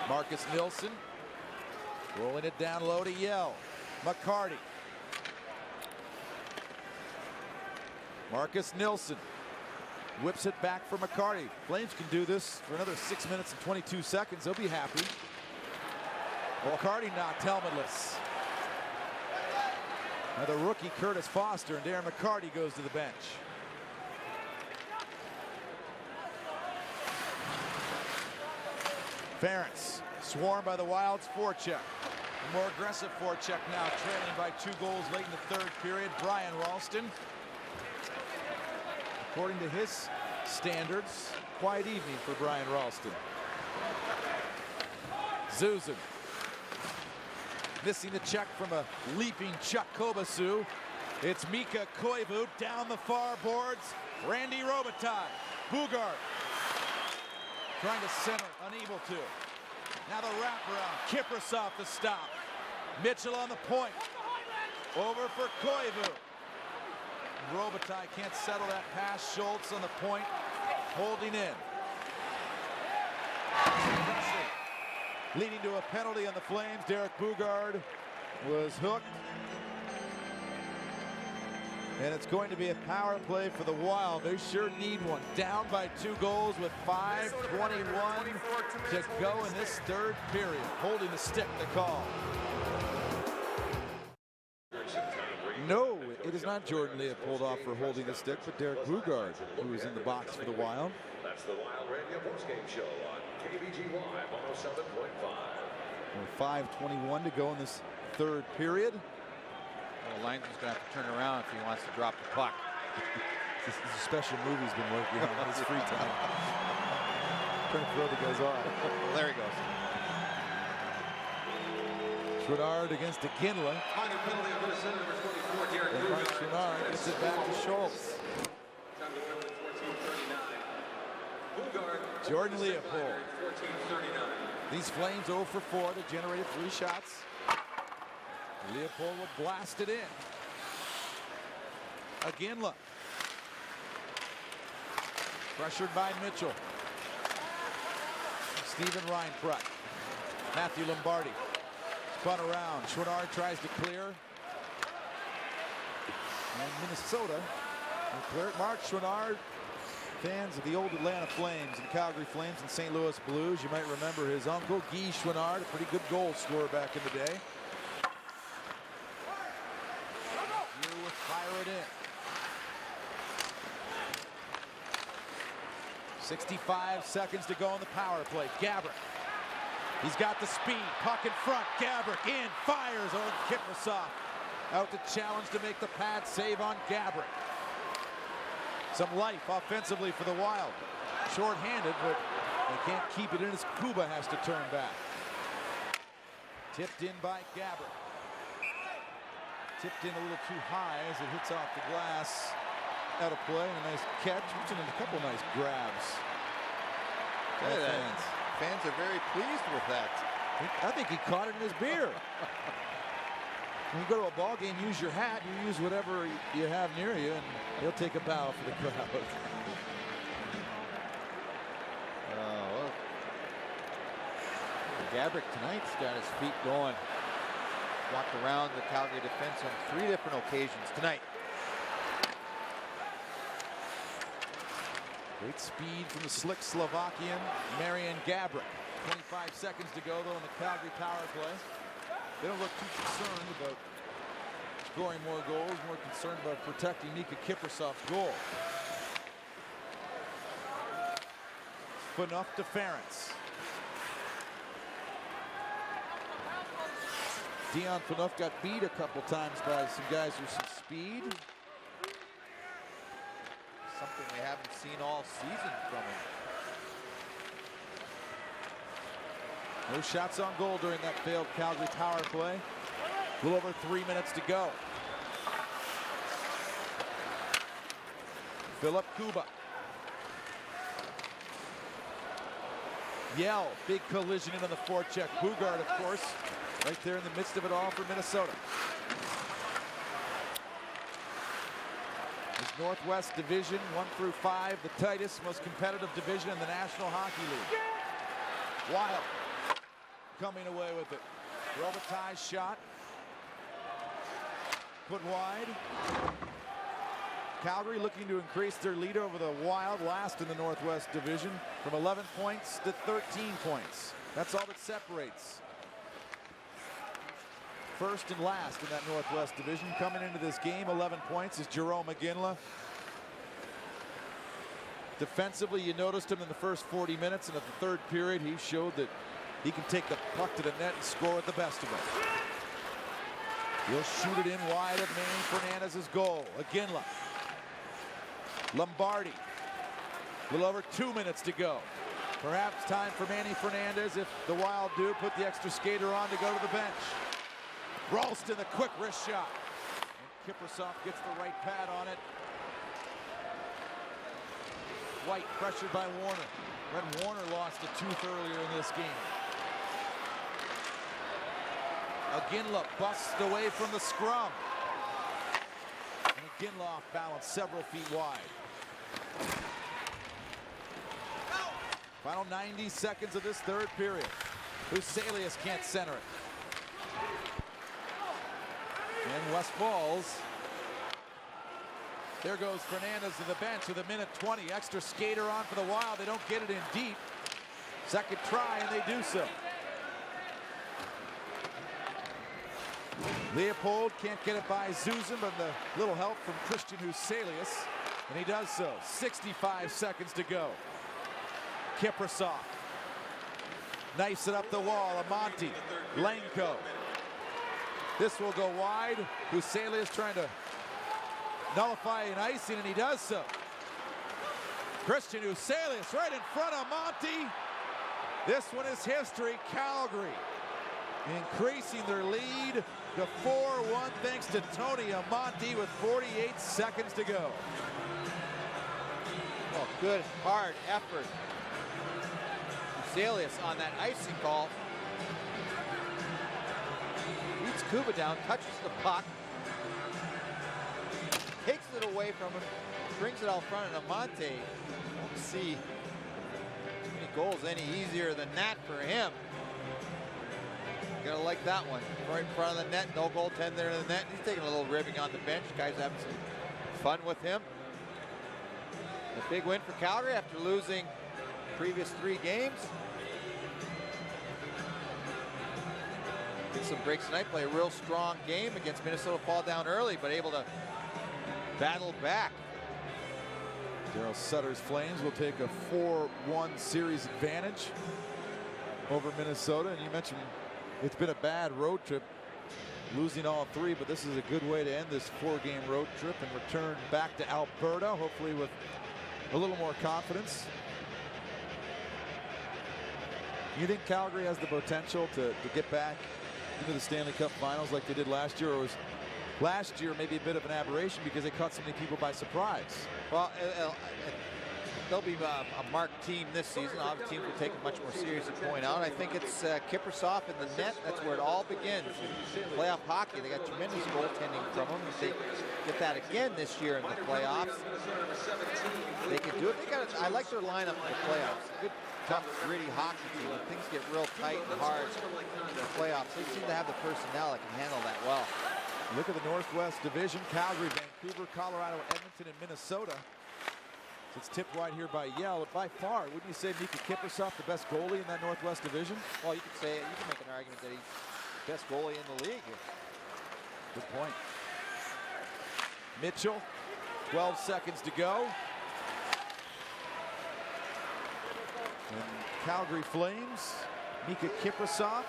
Marcus Nilsson rolling it down low to Yell. McCarty. Marcus Nilsson whips it back for McCarty. Flames can do this for another 6 minutes and 22 seconds. They'll be happy. McCarty knocked helmetless. Now the rookie Curtis Foster and Darren McCarty goes to the bench. Ferentz swarmed by the Wild's forecheck. A more aggressive forecheck now, trailing by 2 goals late in the 3rd period. Brian Ralston. According to his standards, quiet evening for Brian Ralston. Zuzin missing the check from a leaping Chuck Kobasu. It's Mika Koivu down the far boards. Randy Robitaille. Bugard trying to center, unable to. Now the wraparound. Kiprasov the stop. Mitchell on the point. Over for Koivu. Robitaille can't settle that pass. Schultz on the point, holding in. Leading to a penalty on the Flames. Derek Bugard was hooked. And it's going to be a power play for the Wild. They sure need one. Down by 2 goals with 5:21 to go in this 3rd period. Holding the stick to call. No, it is not Jordan Leopold off for holding the stick, but Derek Bugard, who is in the box for the Wild. That's the Wild Radio postgame show on KBGY 107.5. 5:21 to go in this 3rd period. Well, the linesman's going to have to turn around if he wants to drop the puck. This is a special move he's been working on in his free time. Trying to throw the guys off. Well, there he goes. Chouinard against Iginla. Minor penalty on the center, number 24, Derek And Mike Chouinard gets it back to Schultz. Time to win with 14:39. Jordan Leopold. 14:39. These Flames 0 for 4. They generated 3 shots. Leopold will blast it in. Iginla. Pressured by Mitchell. Steven Reinprut. Matthew Lombardi. Spun around. Chouinard tries to clear. And Minnesota will clear it. Mark Chouinard, fans of the old Atlanta Flames and Calgary Flames and St. Louis Blues. You might remember his uncle, Guy Chouinard, a pretty good goal scorer back in the day. Here will fire it in. 65 seconds to go on the power play. Gabrick. He's got the speed. Puck in front. Gabrick in. Fires on Kiprasov. Out to challenge to make the pad save on Gabrick. Some life offensively for the Wild. Short-handed, but they can't keep it in as Kuba has to turn back. Tipped in by Gabrick. Tipped in a little too high as it hits off the glass. Out of play, and a nice catch. And a couple nice grabs. Fans are very pleased with that. I think he caught it in his beer. When you go to a ball game, use your hat. You use whatever you have near you, and he'll take a bow for the crowd. Well, Gabrick tonight's got his feet going. Walked around the Calgary defense on 3 different occasions tonight. Great speed from the slick Slovakian, Marian Gabrick. 25 seconds to go, though, in the Calgary power play. They don't look too concerned about scoring more goals, more concerned about protecting Mika Kiprasov's goal. Phaneuf to Ferentz. Dion Phaneuf got beat a couple times by some guys with some speed. Something we haven't seen all season from him. No shots on goal during that failed Calgary power play. A little over 3 minutes to go. Philip Kuba. Yell, big collision into the forecheck. Bugard, of course, right there in the midst of it all for Minnesota. This Northwest Division, 1 through 5, the tightest, most competitive division in the National Hockey League. Wild. coming away with it. Robitaille's shot. Put wide. Calgary looking to increase their lead over the Wild, last in the Northwest Division, from 11 points to 13 points. That's all that separates first and last in that Northwest Division. Coming into this game, 11 points, is Jarome Iginla. Defensively, you noticed him in the first 40 minutes, and at the third period, he showed that he can take the puck to the net and score at the best of them. He'll shoot it in wide of Manny Fernandez's goal. Iginla. Lombardi. A little over 2 minutes to go. Perhaps time for Manny Fernandez, if the Wild do, put the extra skater on to go to the bench. Ralston, the quick wrist shot. And Kiprusoff gets the right pad on it. White pressured by Warner. Red Warner lost a tooth earlier in this game. Iginla busts away from the scrum. And Iginla off balance several feet wide. Final 90 seconds of this third period. Huselius can't center it. And West Falls. There goes Fernandez to the bench with 1:20. Extra skater on for the Wild. They don't get it in deep. Second try, and they do so. Leopold can't get it by Zuzan, but the little help from Christian Huselius, and he does so. 65 seconds to go. Kiprusoff knifes it up the wall. Amonte, Lenko. This will go wide. Huselius trying to nullify an icing, and he does so. Christian Huselius right in front of Monty. This one is history. Calgary increasing their lead to 4-1 thanks to Tony Amonte with 48 seconds to go. Oh, good hard effort. Huselius on that icing call. Beats Kuba down, touches the puck. Takes it away from him, brings it out front, and Amonte won't see too many goals any easier than that for him. Gotta like that one. Right in front of the net, no goaltender in the net. He's taking a little ribbing on the bench. Guys having some fun with him. A big win for Calgary after losing previous 3 games. Get some breaks tonight, play a real strong game against Minnesota, fall down early, but able to battle back. Daryl Sutter's Flames will take a 4-1 series advantage over Minnesota. And you mentioned it's been a bad road trip, losing all 3, but this is a good way to end this 4-game road trip and return back to Alberta, hopefully with a little more confidence. You think Calgary has the potential to get back into the Stanley Cup Finals like they did last year, or was last year maybe a bit of an aberration because they caught so many people by surprise? Well, they'll be a marked team this season. Obviously, teams will take it much more seriously, point out. I think it's Kiprusoff in the net. That's where it all begins. Playoff hockey, they got tremendous goaltending from them. If they get that again this year in the playoffs, they can do it. I like their lineup in the playoffs. Good, tough, gritty hockey team. When things get real tight and hard in the playoffs, they seem to have the personnel that can handle that well. Look at the Northwest Division. Calgary, Vancouver, Colorado, Edmonton, and Minnesota. It's tipped wide here by Yell. By far, wouldn't you say Mika Kiprusoff the best goalie in that Northwest Division? Well, you could say, you can make an argument that he's the best goalie in the league here. Good point. Mitchell, 12 seconds to go. And Calgary Flames, Mika Kiprusoff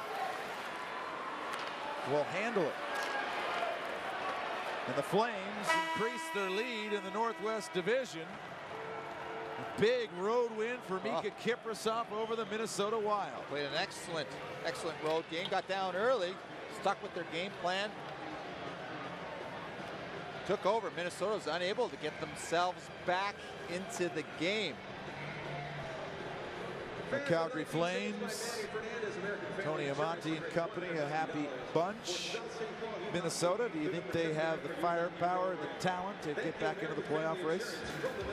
will handle it. And the Flames increase their lead in the Northwest Division. A big road win for Mika Kiprusoff over the Minnesota Wild. Played an excellent road game. Got down early, stuck with their game plan. Took over. Minnesota was unable to get themselves back into the game. The Calgary Flames, Tony Amonte and company, a happy bunch. Minnesota, do you think they have the firepower, the talent to get back into the playoff race?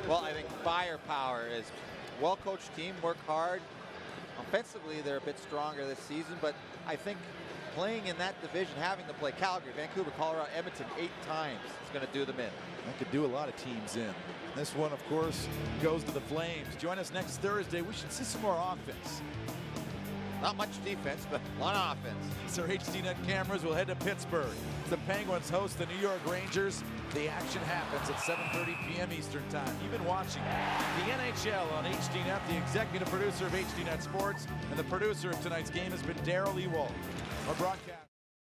Well, I think firepower is well-coached team, work hard, Offensively, they're a bit stronger this season, but I think playing in that division, having to play Calgary, Vancouver, Colorado, Edmonton 8 times is going to do them in. That could do a lot of teams in. This one, of course, goes to the Flames. Join us next Thursday. We should see some more offense. Not much defense, but a lot of offense. It's our HDNet cameras. We'll head to Pittsburgh. The Penguins host the New York Rangers. The action happens at 7:30 p.m. Eastern Time. You've been watching the NHL on HDNet. The executive producer of HDNet Sports and the producer of tonight's game has been Daryl Ewald. Our broadcast.